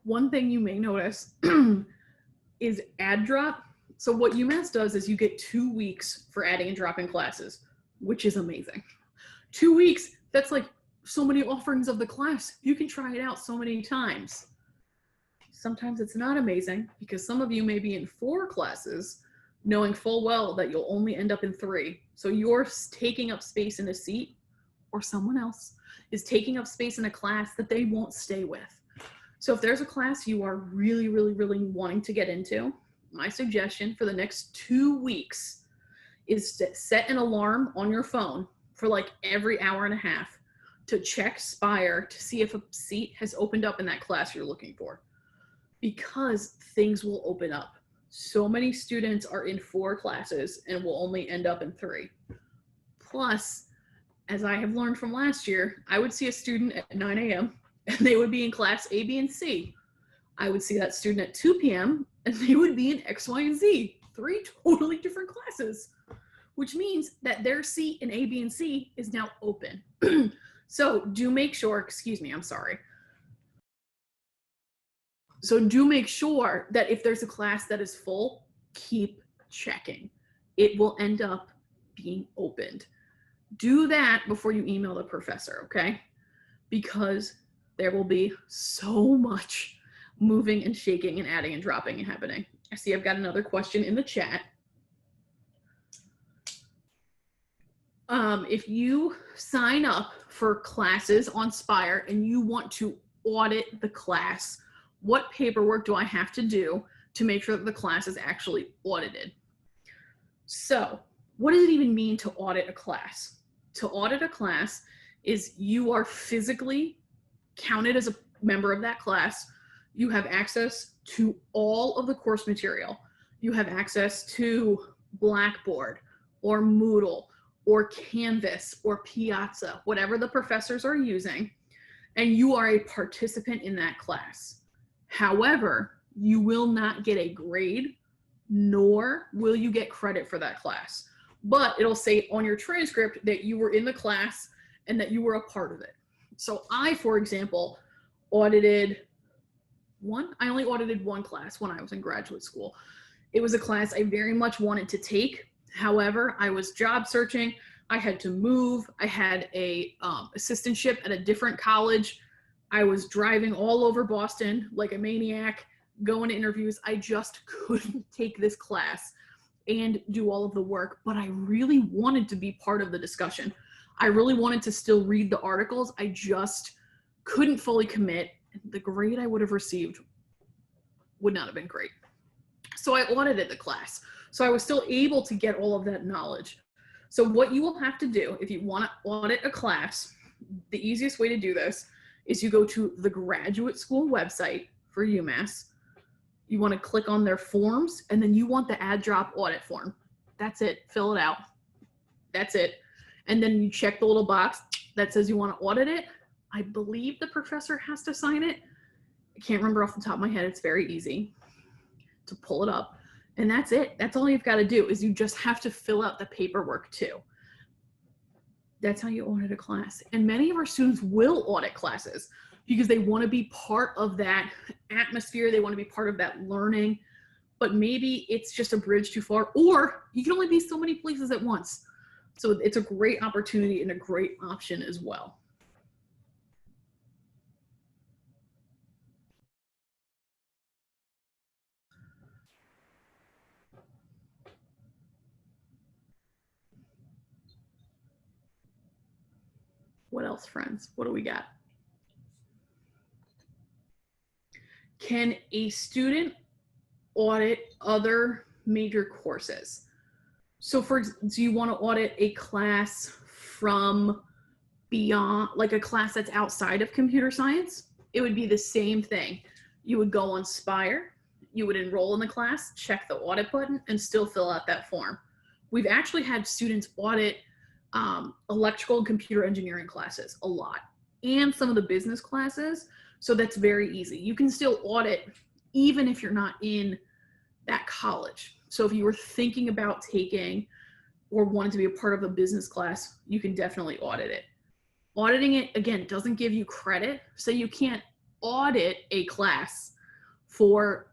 One thing you may notice is add drop. So what UMass does is you get 2 weeks for adding and dropping classes, which is amazing. 2 weeks, that's like so many offerings of the class. You can try it out so many times. Sometimes it's not amazing because some of you may be in 4 classes knowing full well that you'll only end up in 3. So you're taking up space in a seat, or someone else is taking up space in a class that they won't stay with. So if there's a class you are really, really, really wanting to get into, my suggestion for the next 2 weeks is to set an alarm on your phone for like every hour and a half to check Spire to see if a seat has opened up in that class you're looking for, because things will open up. So many students are in 4 classes and will only end up in 3. Plus, as I have learned from last year, I would see a student at 9 a.m. and they would be in class A, B, and C. I would see that student at 2 p.m. and they would be in X, Y, and Z, 3 totally different classes, which means that their seat in A, B, and C is now open. So do make sure, excuse me, I'm sorry. So do make sure that if there's a class that is full, keep checking. It will end up being opened. Do that before you email the professor, okay? Because there will be so much moving and shaking and adding and dropping and happening. I see I've got another question in the chat. If you sign up for classes on Spire and you want to audit the class, what paperwork do I have to do to make sure that the class is actually audited? So, what does it even mean to audit a class? To audit a class is you are physically counted as a member of that class. You have access to all of the course material. You have access to Blackboard or Moodle or Canvas or Piazza, whatever the professors are using, and you are a participant in that class. However, you will not get a grade, nor will you get credit for that class. But it'll say on your transcript that you were in the class and that you were a part of it. So I, for example, I only audited one class when I was in graduate school. It was a class I very much wanted to take. However, I was job searching. I had to move. I had a assistantship at a different college. I was driving all over Boston like a maniac, going to interviews. I just couldn't take this class and do all of the work, but I really wanted to be part of the discussion. I really wanted to still read the articles. I just couldn't fully commit. The grade I would have received would not have been great. So I audited the class. So I was still able to get all of that knowledge. So what you will have to do if you want to audit a class, the easiest way to do this is you go to the graduate school website for Umass. You want to click on their forms, and then you want the add drop audit form. That's it. Fill it out. That's it. And then you check the little box that says you want to audit it. I believe the professor has to sign it. I can't remember off the top of my head. It's very easy to pull it up. And that's it. That's all you've got to do is you just have to fill out the paperwork too. That's how you audit a class. And many of our students will audit classes because they want to be part of that atmosphere. They want to be part of that learning, but maybe it's just a bridge too far, or you can only be so many places at once. So it's a great opportunity and a great option as well. What else, friends? What do we got? Can a student audit other major courses? So do you want to audit a class from beyond, like a class that's outside of computer science? It would be the same thing. You would go on Spire, you would enroll in the class, check the audit button, and still fill out that form. We've actually had students audit electrical and computer engineering classes a lot, and some of the business classes. So that's very easy. You can still audit even if you're not in that college. So if you were thinking about taking or wanted to be a part of a business class, you can definitely audit it. Auditing it, again, doesn't give you credit. So you can't audit a class for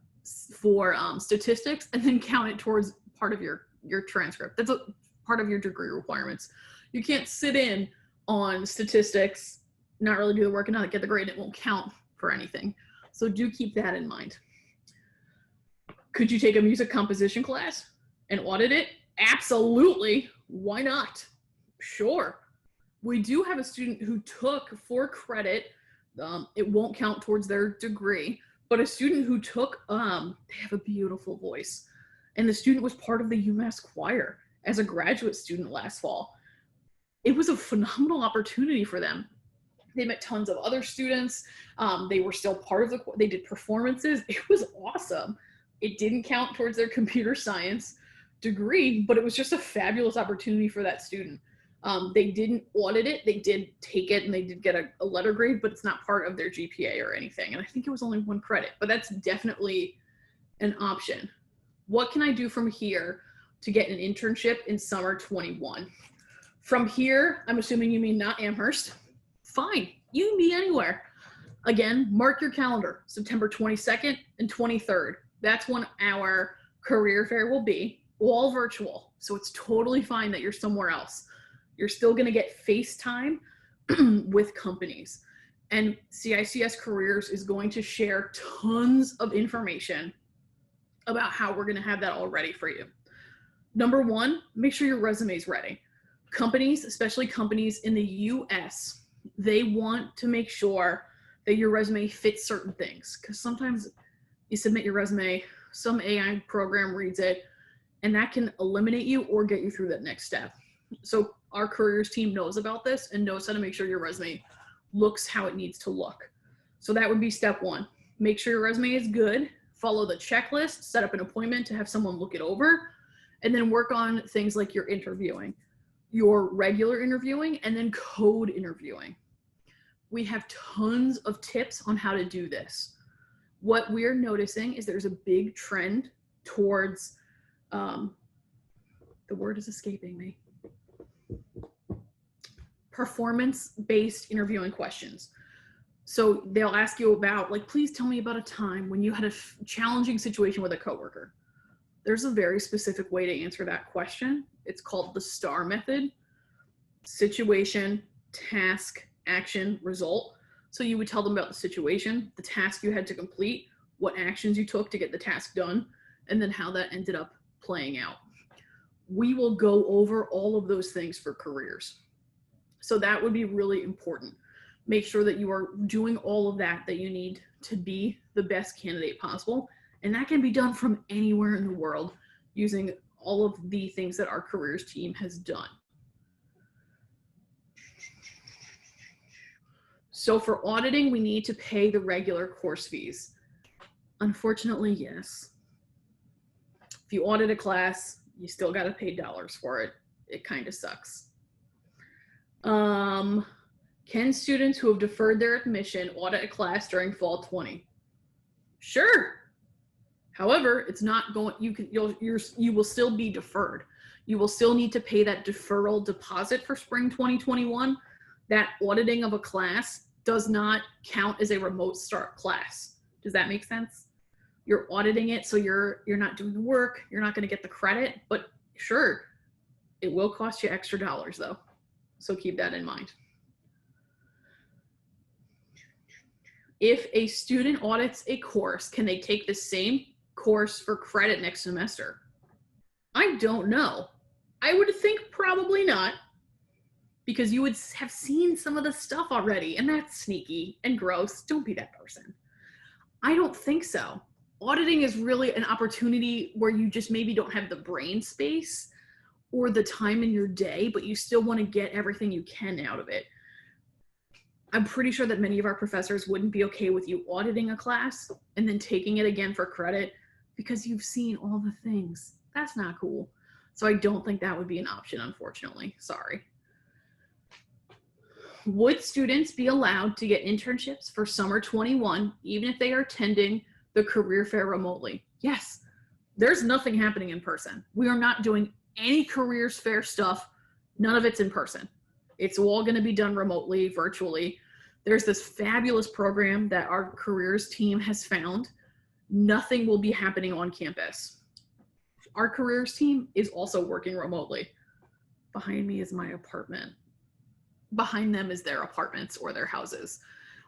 statistics and then count it towards part of your transcript. That's a part of your degree requirements. You can't sit in on statistics, not really do the work and not get the grade. It won't count for anything. So do keep that in mind. Could you take a music composition class and audit it? Absolutely. Why not? Sure. We do have a student who took for credit, it won't count towards their degree, but a student who took, they have a beautiful voice. And the student was part of the Umass choir as a graduate student last fall. It was a phenomenal opportunity for them. They met tons of other students. They were still part of they did performances. It was awesome. It didn't count towards their computer science degree, but it was just a fabulous opportunity for that student. They didn't audit it. They did take it and they did get a letter grade, but it's not part of their GPA or anything. And I think it was only 1 credit, but that's definitely an option. What can I do from here to get an internship in summer 21? From here, I'm assuming you mean not Amherst. Fine, you can be anywhere. Again, mark your calendar, September 22nd and 23rd. That's when our career fair will be, all virtual. So it's totally fine that you're somewhere else. You're still gonna get FaceTime with companies. And CICS Careers is going to share tons of information about how we're gonna have that all ready for you. Number one, make sure your resume is ready. Companies, especially companies in the US, they want to make sure that your resume fits certain things, because sometimes you submit your resume, some AI program reads it, and that can eliminate you or get you through that next step. So our careers team knows about this and knows how to make sure your resume looks how it needs to look. So that would be step one. Make sure your resume is good, follow the checklist, set up an appointment to have someone look it over, and then work on things like your interviewing, your regular interviewing, and then code interviewing. We have tons of tips on how to do this. What we're noticing is there's a big trend towards, the word is escaping me, performance-based interviewing questions. So they'll ask you about, like, please tell me about a time when you had a challenging situation with a coworker. There's a very specific way to answer that question. It's called the STAR method: situation, task, action, result. So you would tell them about the situation, the task you had to complete, what actions you took to get the task done, and then how that ended up playing out. We will go over all of those things for careers. So that would be really important. Make sure that you are doing all of that you need to be the best candidate possible. And that can be done from anywhere in the world using all of the things that our careers team has done. So for auditing, we need to pay the regular course fees. Unfortunately, yes. If you audit a class, you still got to pay dollars for it. It kind of sucks. Can students who have deferred their admission audit a class during fall 20? Sure. However, it's not going, you will still be deferred. You will still need to pay that deferral deposit for spring 2021. That auditing of a class does not count as a remote start class. Does that make sense? You're auditing it, so you're not doing the work, you're not going to get the credit, but sure, it will cost you extra dollars though. So keep that in mind. If a student audits a course, can they take the same course for credit next semester? I don't know. I would think probably not, because you would have seen some of the stuff already, and that's sneaky and gross. Don't be that person. I don't think so. Auditing is really an opportunity where you just maybe don't have the brain space or the time in your day, but you still want to get everything you can out of it. I'm pretty sure that many of our professors wouldn't be okay with you auditing a class and then taking it again for credit because you've seen all the things. That's not cool. So I don't think that would be an option, unfortunately. Sorry. Would students be allowed to get internships for summer 21, even if they are attending the career fair remotely? Yes. There's nothing happening in person. We are not doing any careers fair stuff. None of it's in person. It's all going to be done remotely, virtually. There's this fabulous program that our careers team has found. Nothing will be happening on campus. Our careers team is also working remotely. Behind me is my apartment. Behind them is their apartments or their houses.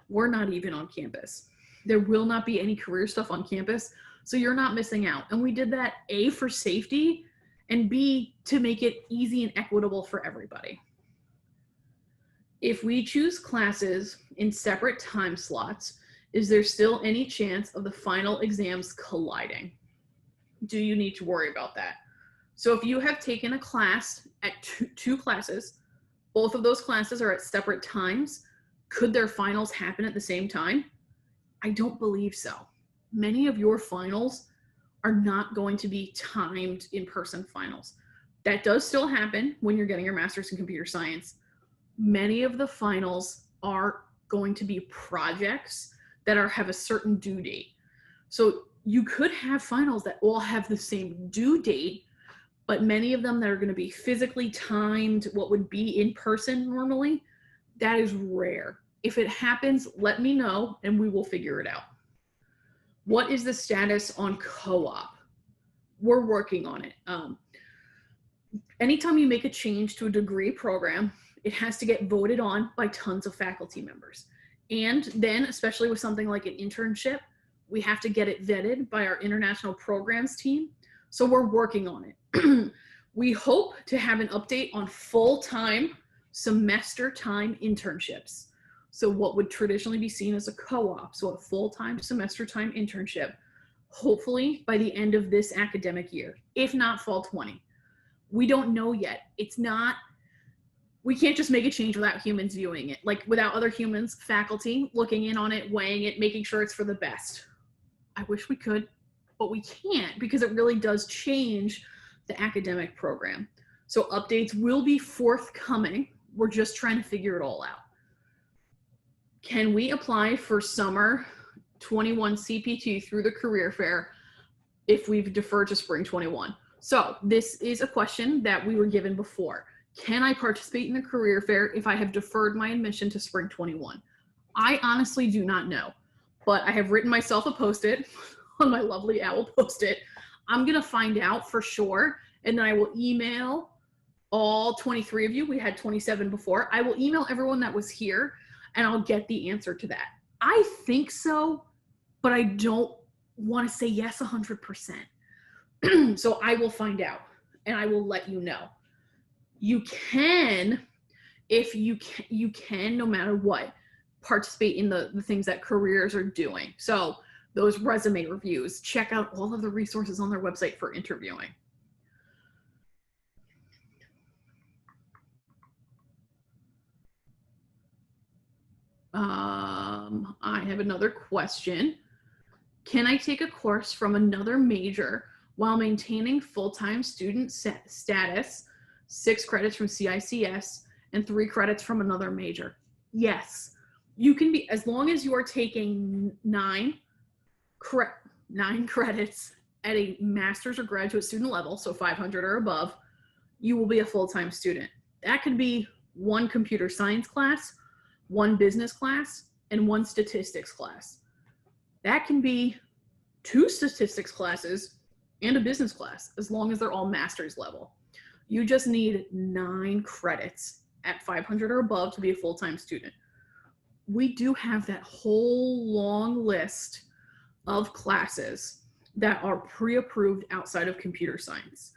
We're not even on campus. There will not be any career stuff on campus, so you're not missing out. And we did that, A, for safety, and B, to make it easy and equitable for everybody. If we choose classes in separate time slots, is there still any chance of the final exams colliding? Do you need to worry about that? So if you have taken a class at two classes, both of those classes are at separate times, Could their finals happen at the same time? I don't believe so. Many of your finals are not going to be timed in-person finals. That does still happen when you're getting your master's in computer science. Many of the finals are going to be projects that have a certain due date. So you could have finals that all have the same due date, but many of them that are going to be physically timed, what would be in person normally, that is rare. If it happens, let me know and we will figure it out. What is the status on co-op? We're working on it. Anytime you make a change to a degree program, it has to get voted on by tons of faculty members. And then, especially with something like an internship, we have to get it vetted by our international programs team. So we're working on it. We hope to have an update on full-time semester time internships. So what would traditionally be seen as a co-op, so a full-time semester time internship, hopefully by the end of this academic year, if not fall 20. We don't know yet. We can't just make a change without humans viewing it, like without other humans, faculty, looking in on it, weighing it, making sure it's for the best. I wish we could, but we can't because it really does change the academic program. So updates will be forthcoming. We're just trying to figure it all out. Can we apply for summer 21 CPT through the career fair if we've deferred to spring 21? So this is a question that we were given before. Can I participate in the career fair if I have deferred my admission to spring 21? I honestly do not know, but I have written myself a post-it on my lovely owl post-it. I'm gonna find out for sure, and then I will email all 23 of you. We had 27 before. I will email everyone that was here and I'll get the answer to that. I think so, but I don't want to say yes 100%. So I will find out and I will let you know. You can, if you can, no matter what, participate in the things that careers are doing. So those resume reviews, check out all of the resources on their website for interviewing. I have another question. Can I take a course from another major while maintaining full-time student status, 6 credits from CICS, and 3 credits from another major? Yes, you can be, as long as you are taking 9 credits at a master's or graduate student level, so 500 or above, you will be a full-time student. That could be 1 computer science class, 1 business class, and 1 statistics class. That can be 2 statistics classes and a business class, as long as they're all master's level. You just need 9 credits at 500 or above to be a full-time student. We do have that whole long list of classes that are pre-approved outside of computer science.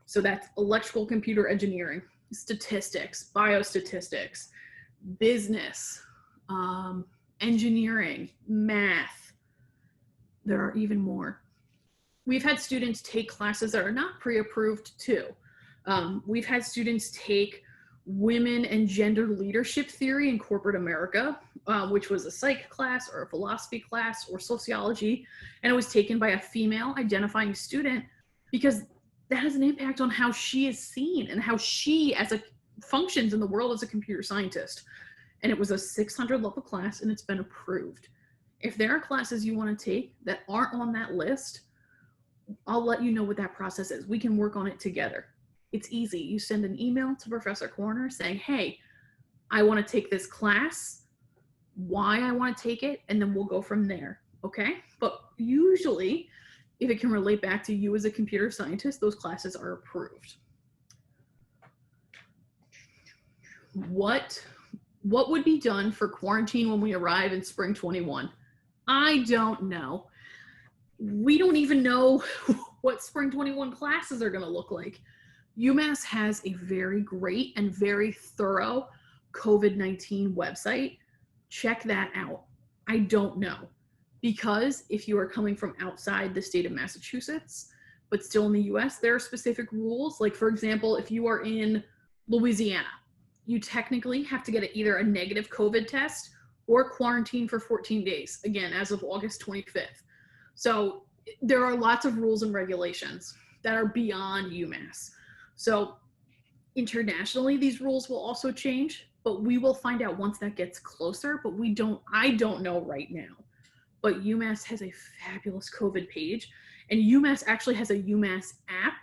So that's electrical computer engineering, statistics, biostatistics, business, engineering, math. There are even more. We've had students take classes that are not pre-approved too. We've had students take women and gender leadership theory in corporate America, which was a psych class or a philosophy class or sociology, and it was taken by a female identifying student because that has an impact on how she is seen and how she functions in the world as a computer scientist. And it was a 600 level class and it's been approved. If there are classes you want to take that aren't on that list, I'll let you know what that process is. We can work on it together. It's easy. You send an email to Professor Corner saying, hey, I want to take this class, why I want to take it, and then we'll go from there, okay? But usually, if it can relate back to you as a computer scientist, those classes are approved. What would be done for quarantine when we arrive in spring 21? I don't know. We don't even know what spring 21 classes are going to look like. Umass has a very great and very thorough COVID-19 website. Check that out. I don't know, because if you are coming from outside the state of Massachusetts, but still in the US, there are specific rules. Like, for example, if you are in Louisiana, you technically have to get either a negative COVID test or quarantine for 14 days, again, as of August 25th. So there are lots of rules and regulations that are beyond UMass. So internationally, these rules will also change, but we will find out once that gets closer, but I don't know right now. But UMass has a fabulous COVID page, and UMass actually has a UMass app.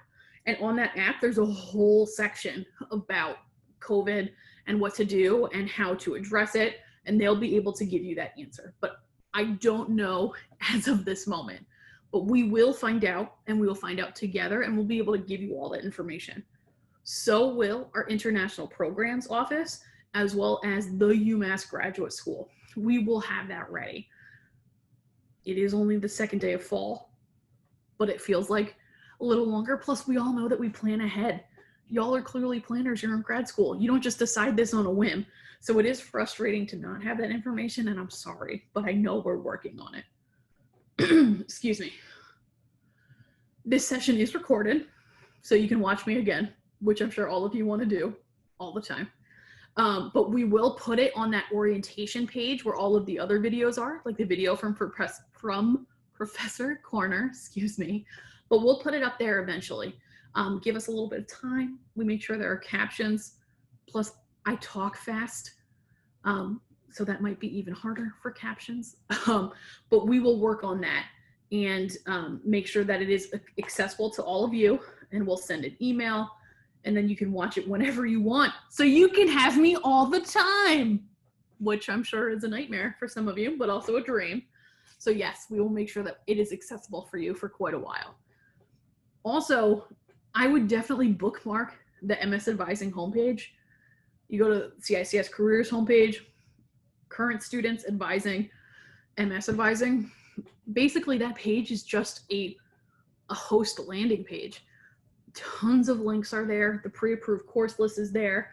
And on that app, there's a whole section about COVID and what to do and how to address it. And they'll be able to give you that answer. But I don't know as of this moment. But we will find out, and we will find out together, and we'll be able to give you all that information. So will our International Programs Office, as well as the UMass Graduate School. We will have that ready. It is only the second day of fall, but it feels like a little longer. Plus, we all know that we plan ahead. Y'all are clearly planners. You're in grad school. You don't just decide this on a whim. So it is frustrating to not have that information, and I'm sorry, but I know we're working on it. Excuse me. This session is recorded, so you can watch me again, which I'm sure all of you want to do all the time. But we will put it on that orientation page where all of the other videos are, like the video from Professor Corner, excuse me. But we'll put it up there eventually. Give us a little bit of time. We make sure there are captions. Plus, I talk fast, so that might be even harder for captions. But we will work on that and make sure that it is accessible to all of you. And we'll send an email, and then you can watch it whenever you want. So you can have me all the time, which I'm sure is a nightmare for some of you, but also a dream. So yes, we will make sure that it is accessible for you for quite a while. Also, I would definitely bookmark the MS Advising homepage. You go to CICS Careers homepage, current students advising, MS Advising. Basically, that page is just a host landing page. Tons of links are there. The pre-approved course list is there.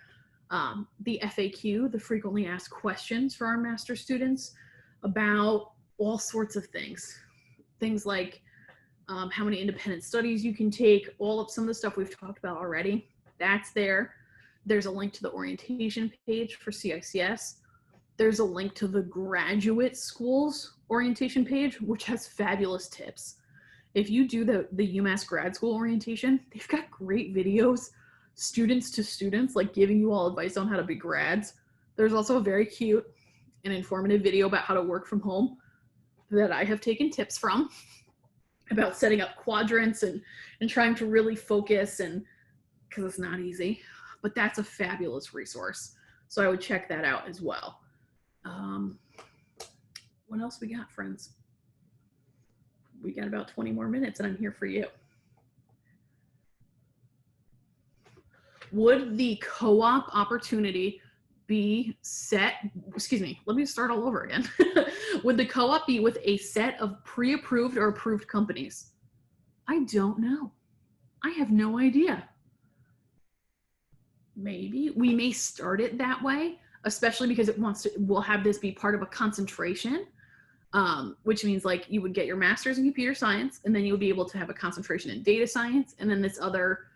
The FAQ, the frequently asked questions for our master students about all sorts of things. Things like how many independent studies you can take, some of the stuff we've talked about already. That's there. There's a link to the orientation page for CICS. There's a link to the graduate school's orientation page, which has fabulous tips. If you do the UMass grad school orientation, they've got great videos, students to students, like giving you all advice on how to be grads. There's also a very cute and informative video about how to work from home that I have taken tips from, about setting up quadrants and trying to really focus, and because it's not easy, but that's a fabulous resource. So I would check that out as well. What else we got, friends? We got about 20 more minutes and I'm here for you. Would the co-op opportunity be set, excuse me, let me start all over again. Would the co-op be with a set of pre-approved or approved companies? I don't know. I have no idea. Maybe we may start it that way, especially because we'll have this be part of a concentration, which means like you would get your master's in computer science, and then you would be able to have a concentration in data science, and then this other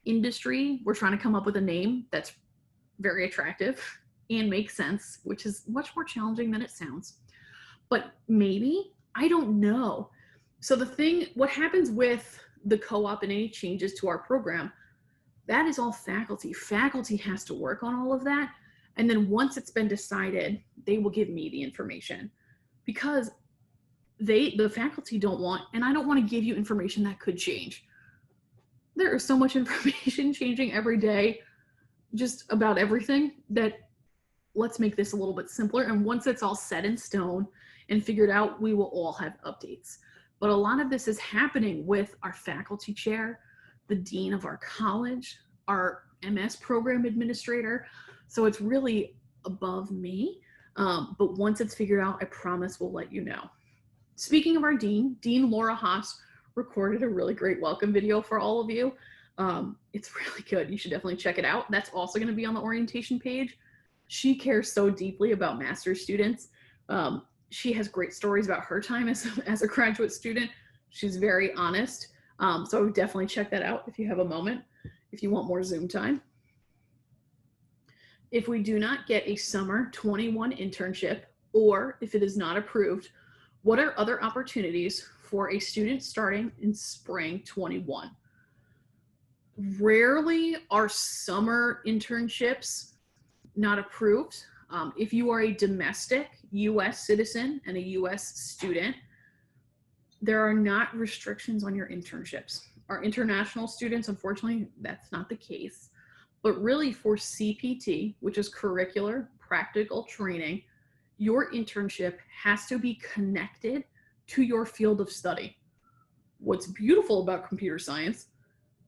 industry, we're trying to come up with a name that's very attractive and makes sense, which is much more challenging than it sounds. But maybe, I don't know. So what happens with the co-op and any changes to our program, that is all faculty. Faculty has to work on all of that. And then once it's been decided, they will give me the information, because the faculty don't want, and I don't want to give you information that could change. There is so much information changing every day, just about everything, that let's make this a little bit simpler. And once it's all set in stone and figured out, we will all have updates. But a lot of this is happening with our faculty chair, the dean of our college, our MS program administrator. So it's really above me. But once it's figured out, I promise we'll let you know. Speaking of our dean, Dean Laura Haas recorded a really great welcome video for all of you. It's really good. You should definitely check it out. That's also going to be on the orientation page. She cares so deeply about master's students. She has great stories about her time as a graduate student. She's very honest. So I would definitely check that out if you have a moment, if you want more Zoom time. If we do not get a summer 21 internship Or if it is not approved, what are other opportunities for a student starting in spring 21? Rarely are summer internships not approved. If you are a domestic US citizen and a US student, there are not restrictions on your internships. Our international students, unfortunately, that's not the case. But really for CPT, which is curricular practical training, your internship has to be connected to your field of study. What's beautiful about computer science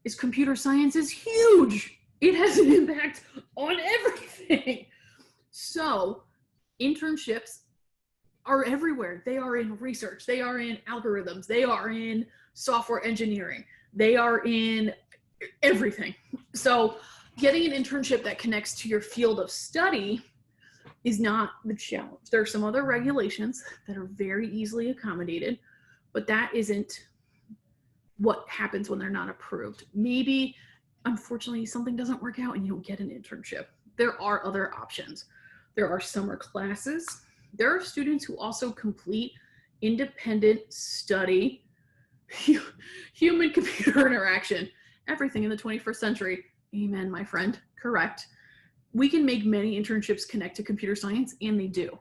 is huge. It has an impact on everything. So internships are everywhere. They are in research. They are in algorithms. They are in software engineering. They are in everything. So getting an internship that connects to your field of study is not the challenge. There are some other regulations that are very easily accommodated, but that isn't what happens when they're not approved. Maybe, unfortunately, something doesn't work out and you don't get an internship. There are other options. There are summer classes. There are students who also complete independent study, human-computer interaction, everything in the 21st century. Amen, my friend, correct. We can make many internships connect to computer science, and they do.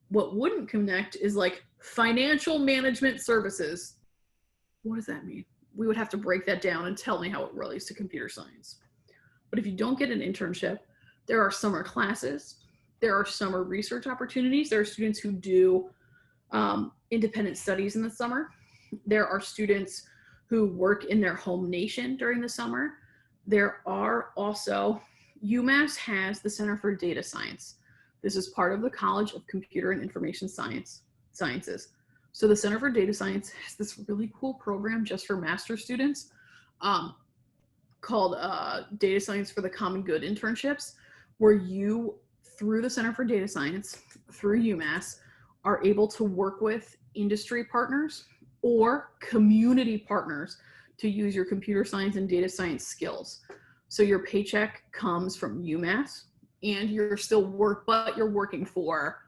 What wouldn't connect is like financial management services. What does that mean? We would have to break that down and tell me how it relates to computer science. But if you don't get an internship, there are summer classes, there are summer research opportunities. There are students who do independent studies in the summer. There are students who work in their home nation during the summer. There are also, Umass has the Center for Data Science. This is part of the College of Computer and Information Sciences. So the Center for Data Science has this really cool program just for master's students called Data Science for the Common Good internships, where you, through the Center for Data Science, through UMass, are able to work with industry partners or community partners to use your computer science and data science skills. So your paycheck comes from UMass and you're still but you're working for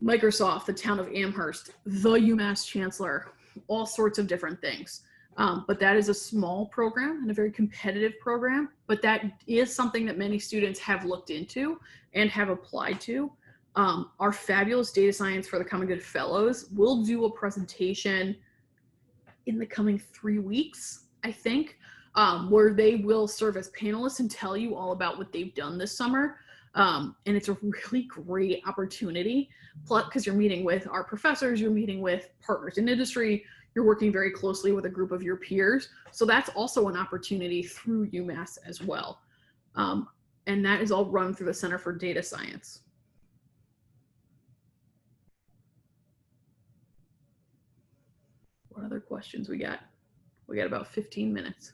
Microsoft, the town of Amherst, the UMass chancellor, all sorts of different things. But that is a small program and a very competitive program, but that is something that many students have looked into and have applied to. Our fabulous Data Science for the Common Good Fellows will do a presentation in the coming 3 weeks, I think, where they will serve as panelists and tell you all about what they've done this summer. And it's a really great opportunity, plus because you're meeting with our professors, you're meeting with partners in industry, you're working very closely with a group of your peers. So that's also an opportunity through UMass as well. And that is all run through the Center for Data Science. What other questions we got? We got about 15 minutes.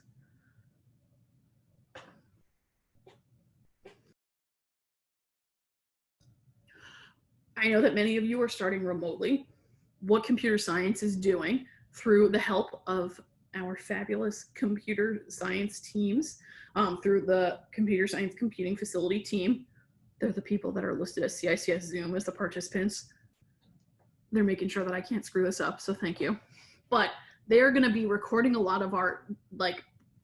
I know that many of you are starting remotely. What computer science is doing through the help of our fabulous computer science teams, through the computer science computing facility team. They're the people that are listed as CICS Zoom as the participants. They're making sure that I can't screw this up, so thank you. But they are going to be recording a lot of our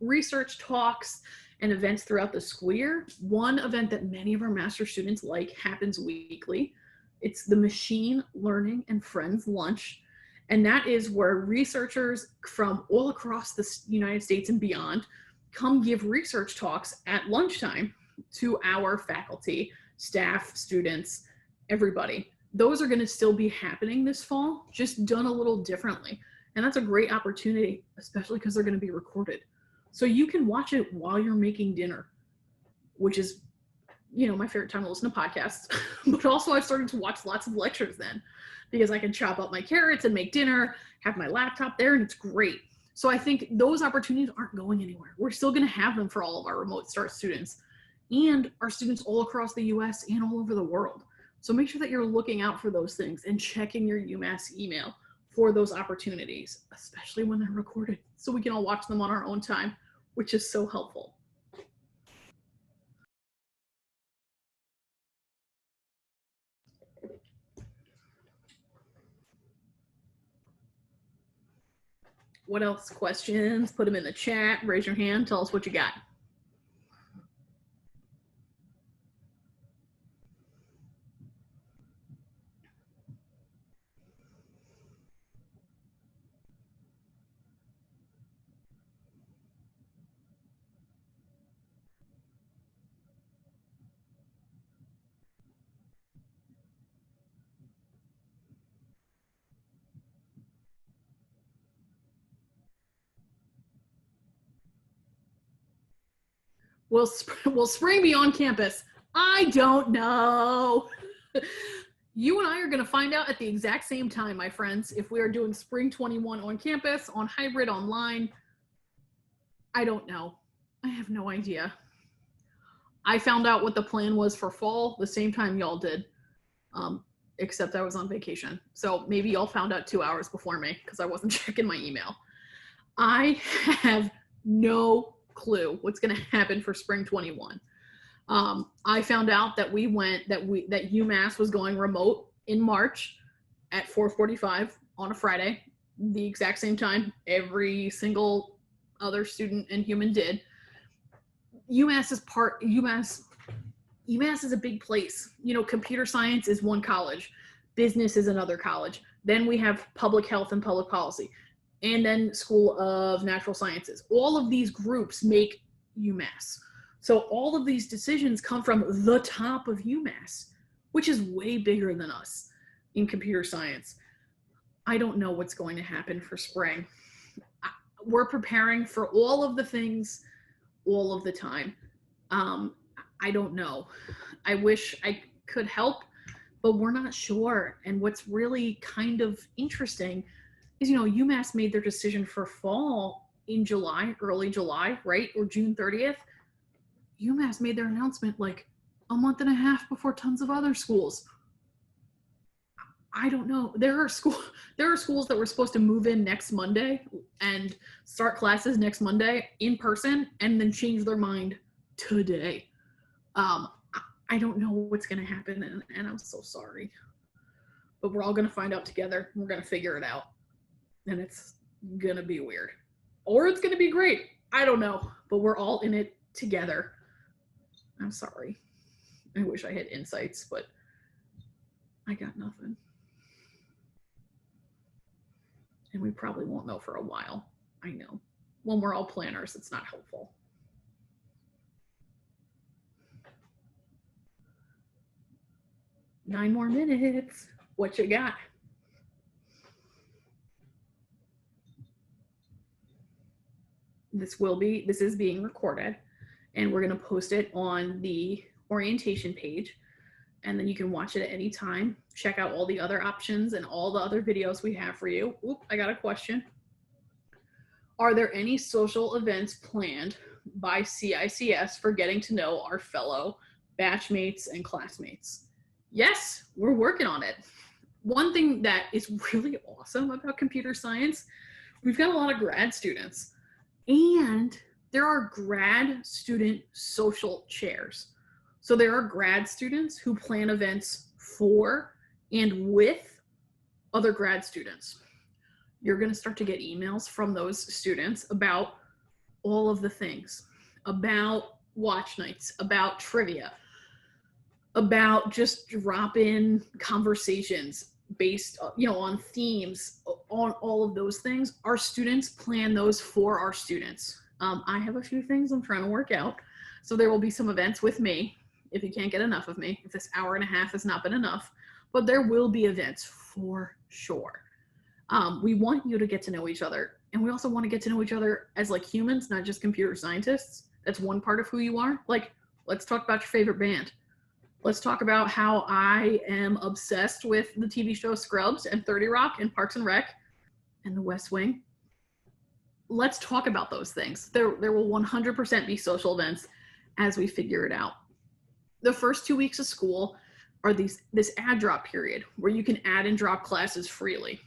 research talks and events throughout the school year. One event that many of our master students happens weekly. It's the Machine Learning and Friends Lunch. And that is where researchers from all across the United States and beyond come give research talks at lunchtime to our faculty, staff, students, everybody. Those are going to still be happening this fall, just done a little differently. And that's a great opportunity, especially because they're going to be recorded. So you can watch it while you're making dinner, which is, my favorite time to listen to podcasts. But also I've started to watch lots of lectures then, because I can chop up my carrots and make dinner, have my laptop there, and it's great. So I think those opportunities aren't going anywhere. We're still going to have them for all of our remote start students and our students all across the US and all over the world. So make sure that you're looking out for those things and checking your UMass email for those opportunities, especially when they're recorded, so we can all watch them on our own time, which is so helpful. What else? Questions? Put them in the chat. Raise your hand. Tell us what you got. Will spring be on campus? I don't know. You and I are going to find out at the exact same time, my friends, if we are doing spring 21 on campus, on hybrid, online. I don't know. I have no idea. I found out what the plan was for fall the same time y'all did, except I was on vacation. So maybe y'all found out 2 hours before me because I wasn't checking my email. I have no clue what's going to happen for spring 21. I found out that that Umass was going remote in March at 4:45 on a Friday, the exact same time every single other student and human did. Umass is a big place. You know, computer science is one college, business is another college. Then we have public health and public policy, and then School of Natural Sciences. All of these groups make UMass. So all of these decisions come from the top of UMass, which is way bigger than us in computer science. I don't know what's going to happen for spring. We're preparing for all of the things all of the time. I don't know. I wish I could help, but we're not sure. And what's really kind of interesting is, you know, UMass made their decision for fall in July, early July, right? Or June 30th. UMass made their announcement like a month and a half before tons of other schools. I don't know. There are schools that were supposed to move in next Monday and start classes next Monday in person and then change their mind today. I don't know what's going to happen, and I'm so sorry. But we're all going to find out together. We're going to figure it out. And it's going to be weird. Or it's going to be great. I don't know. But we're all in it together. I'm sorry. I wish I had insights, but I got nothing. And we probably won't know for a while. I know. When we're all planners, it's not helpful. 9 more minutes. What you got? This is being recorded, and we're going to post it on the orientation page, and then you can watch it at any time. Check out all the other options and all the other videos we have for you. Oop, I got a question. Are there any social events planned by CICS for getting to know our fellow batchmates and classmates? Yes, we're working on it. One thing that is really awesome about computer science, we've got a lot of grad students, and there are grad student social chairs. So there are grad students who plan events for and with other grad students. You're going to start to get emails from those students about all of the things, about watch nights, about trivia, about just drop-in conversations based, you know, on themes, on all of those things. Our students plan those for our students. I have a few things I'm trying to work out. So there will be some events with me if you can't get enough of me, if this hour and a half has not been enough, but there will be events for sure. We want you to get to know each other, and we also want to get to know each other as like humans, not just computer scientists. That's one part of who you are. Like, let's talk about your favorite band. Let's talk about how I am obsessed with the TV show Scrubs and 30 Rock and Parks and Rec and The West Wing. Let's talk about those things. There will 100% be social events as we figure it out. The first 2 weeks of school are this add drop period where you can add and drop classes freely.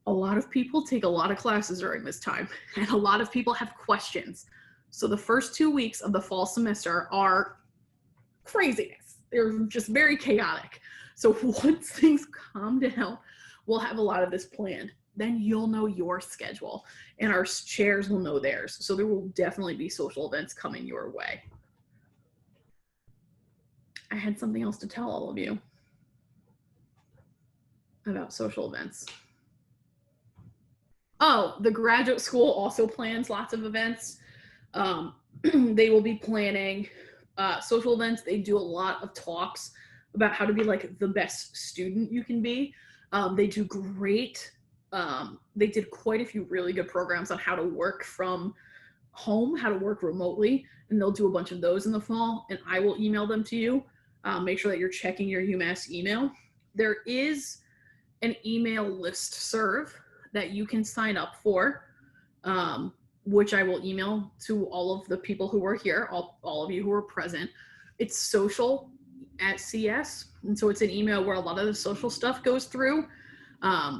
A lot of people take a lot of classes during this time, and a lot of people have questions. So the first 2 weeks of the fall semester are craziness. They're just very chaotic. So once things calm down, we'll have a lot of this planned. then you'll know your schedule and our chairs will know theirs. So there will definitely be social events coming your way. I had something else to tell all of you about social events. Oh, the graduate school also plans lots of events. They will be planning social events. They do a lot of talks about how to be like the best student you can be. They do great. They did quite a few really good programs on how to work from home, how to work remotely, and they'll do a bunch of those in the fall, and I will email them to you. Make sure that you're checking your UMass email. There is an email listserv that you can sign up for, which I will email to all of the people who are here, all of you who are present. It's social@CS, and so it's an email where a lot of the social stuff goes through.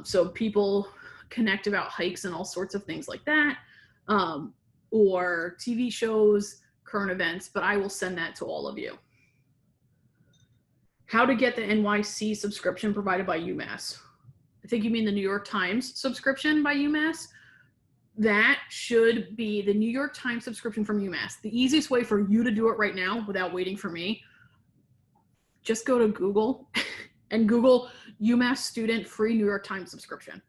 So people connect about hikes and all sorts of things like that, or TV shows, current events, but I will send that to all of you. How to get the NYC subscription provided by UMass. I think you mean the New York Times subscription by UMass. That should be the New York Times subscription from UMass. The easiest way for you to do it right now without waiting for me, just go to Google and Google UMass student free New York Times subscription.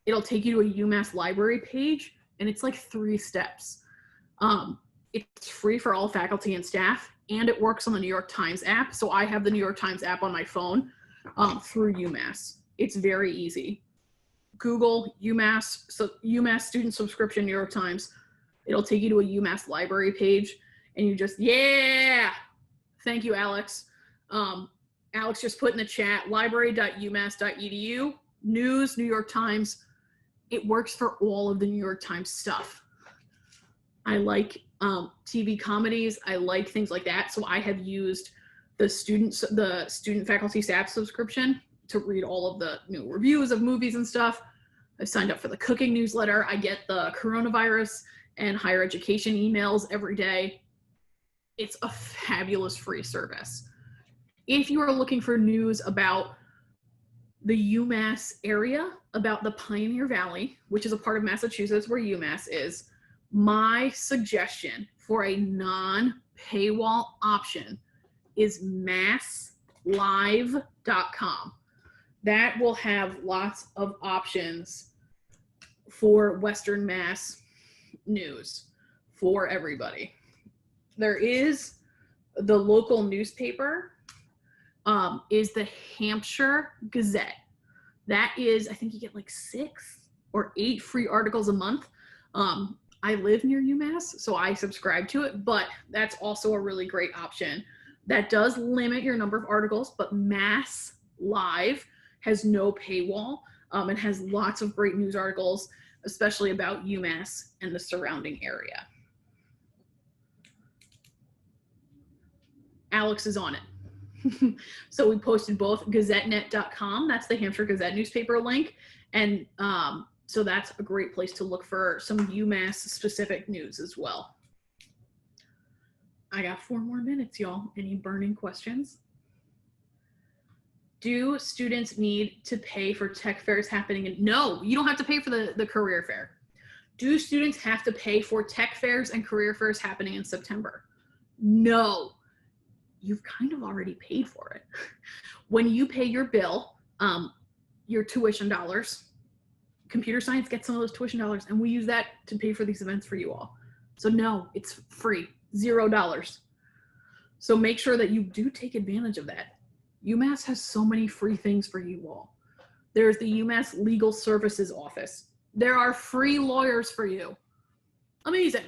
It'll take you to a UMass library page, and it's like 3 steps. It's free for all faculty and staff, and it works on the New York Times app. So I have the New York Times app on my phone through UMass. It's very easy. Google UMass, so UMass student subscription New York Times. It'll take you to a UMass library page, and you just, yeah. Thank you, Alex. Alex just put in the chat, library.umass.edu, news, New York Times. It works for all of the New York Times stuff. I like TV comedies. I like things like that. So I have used the student faculty staff subscription to read all of the reviews of movies and stuff. I've signed up for the cooking newsletter. I get the coronavirus and higher education emails every day. It's a fabulous free service. If you are looking for news about the UMass area, about the Pioneer Valley, which is a part of Massachusetts where UMass is, my suggestion for a non-paywall option is masslive.com. That will have lots of options for Western Mass news for everybody. There is the local newspaper, is the Hampshire Gazette. That is, I think you get like 6 or 8 free articles a month. I live near UMass, so I subscribe to it, but that's also a really great option. That does limit your number of articles, but Mass Live has no paywall. It has lots of great news articles, especially about UMass and the surrounding area. Alex is on it. So we posted both gazettenet.com, that's the Hampshire Gazette newspaper link, and so that's a great place to look for some UMass specific news as well. I got 4 more minutes, y'all. Any burning questions? Do students need to pay for tech fairs happening? No, you don't have to pay for the career fair. Do students have to pay for tech fairs and career fairs happening in September? No, you've kind of already paid for it. When you pay your bill, your tuition dollars, computer science gets some of those tuition dollars, and we use that to pay for these events for you all. So no, it's free, $0. So make sure that you do take advantage of that. UMass has so many free things for you all. There's the UMass Legal Services Office. There are free lawyers for you. Amazing.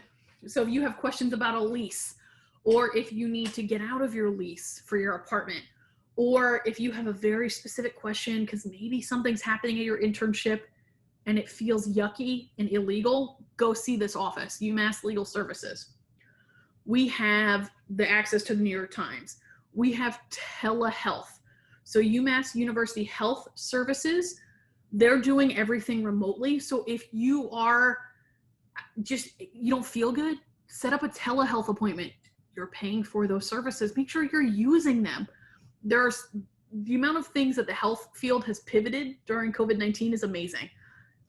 So if you have questions about a lease, or if you need to get out of your lease for your apartment, or if you have a very specific question because maybe something's happening at your internship and it feels yucky and illegal, go see this office, UMass Legal Services. We have the access to the New York Times. We have telehealth. So UMass University Health Services, they're doing everything remotely. So if you are you don't feel good, set up a telehealth appointment. You're paying for those services. Make sure you're using them. There's the amount of things that the health field has pivoted during COVID-19 is amazing.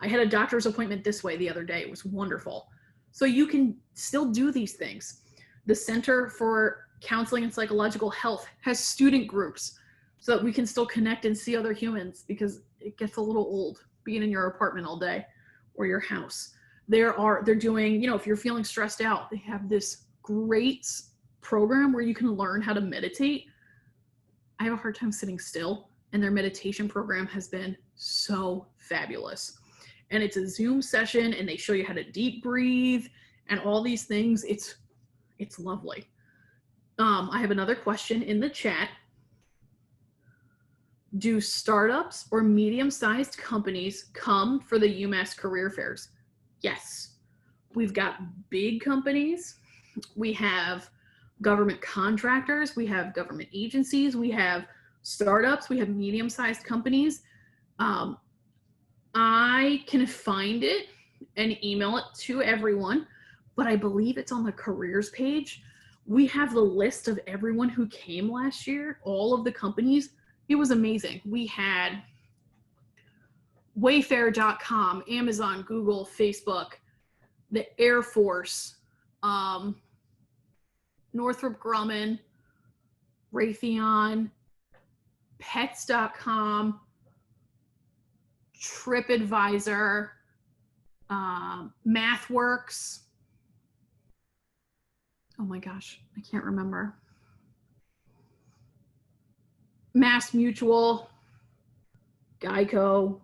I had a doctor's appointment this way the other day. It was wonderful. So you can still do these things. The Center for Counseling and Psychological Health has student groups so that we can still connect and see other humans, because it gets a little old being in your apartment all day or your house. They're doing, if you're feeling stressed out, they have this great program where you can learn how to meditate. I have a hard time sitting still, and their meditation program has been so fabulous. And it's a Zoom session, and they show you how to deep breathe and all these things. It's lovely. I have another question in the chat. Do startups or medium-sized companies come for the Umass career fairs? Yes. We've got big companies. We have government contractors. We have government agencies. We have startups. We have medium-sized companies. I can find it and email it to everyone, but I believe it's on the careers page. We have the list of everyone who came last year, all of the companies. It was amazing. We had Wayfair.com, Amazon, Google, Facebook, the Air Force, Northrop Grumman, Raytheon, Pets.com, TripAdvisor, MathWorks. Oh my gosh, I can't remember. Mass Mutual, Geico.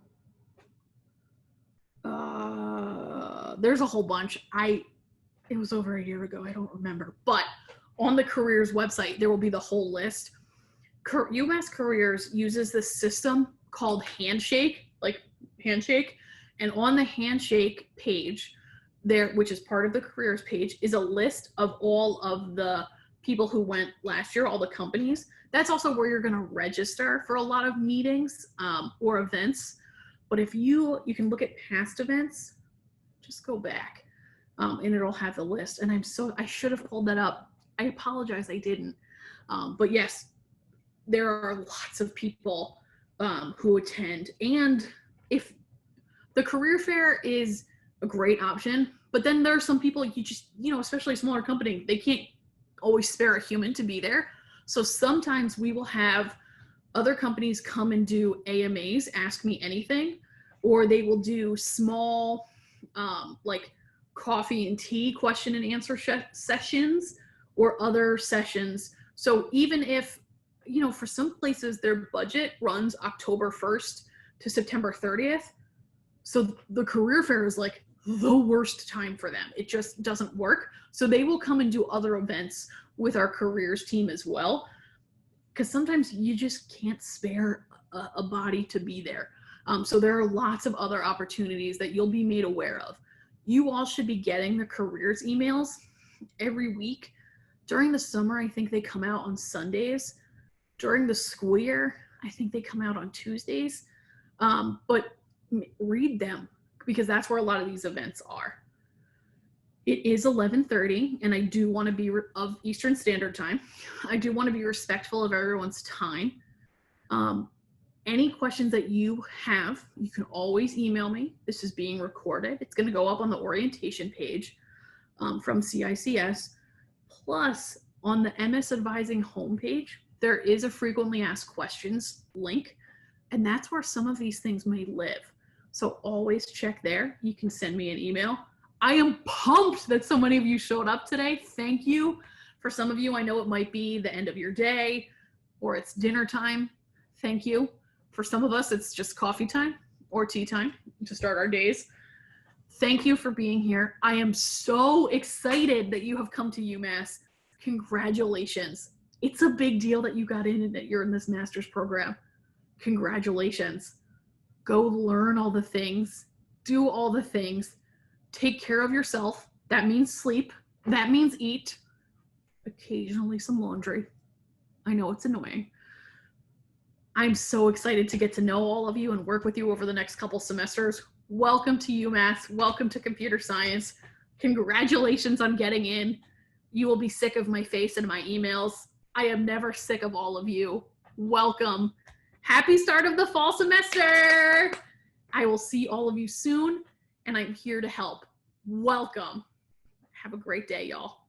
There's a whole bunch. It was over a year ago. I don't remember. But on the careers website, there will be the whole list. UMass Careers uses this system called Handshake, like Handshake. And on the Handshake page, there, which is part of the careers page, is a list of all of the people who went last year, all the companies. That's also where you're going to register for a lot of meetings or events. But if you can look at past events, just go back and it'll have the list. And I should have pulled that up. I apologize, I didn't. But yes, there are lots of people who attend. And if the career fair is a great option, but then there are some people you just, especially a smaller company, they can't always spare a human to be there. So sometimes we will have other companies come and do AMAs, Ask Me Anything, or they will do small like coffee and tea question and answer sessions or other sessions. So even if, for some places their budget runs October 1st to September 30th, so the career fair is like the worst time for them. It just doesn't work. So they will come and do other events with our careers team as well, because sometimes you just can't spare a body to be there. So there are lots of other opportunities that you'll be made aware of. You all should be getting the careers emails every week. During the summer, I think they come out on Sundays. During the school year, I think they come out on Tuesdays. But read them, because that's where a lot of these events are. It is 11:30, and I do want to be of Eastern Standard Time. I do want to be respectful of everyone's time. Any questions that you have, you can always email me. This is being recorded. It's going to go up on the orientation page from CICS. Plus, on the MS Advising homepage, there is a frequently asked questions link, and that's where some of these things may live. So always check there. You can send me an email. I am pumped that so many of you showed up today. Thank you. For some of you, I know it might be the end of your day or it's dinner time. Thank you. For some of us, it's just coffee time or tea time to start our days. Thank you for being here. I am so excited that you have come to UMass. Congratulations. It's a big deal that you got in and that you're in this master's program. Congratulations. Go learn all the things, do all the things, take care of yourself. That means sleep. That means eat. Occasionally some laundry. I know it's annoying. I'm so excited to get to know all of you and work with you over the next couple semesters. Welcome to UMass. Welcome to computer science. Congratulations on getting in. You will be sick of my face and my emails. I am never sick of all of you. Welcome. Happy start of the fall semester. I will see all of you soon, and I'm here to help. Welcome. Have a great day, y'all.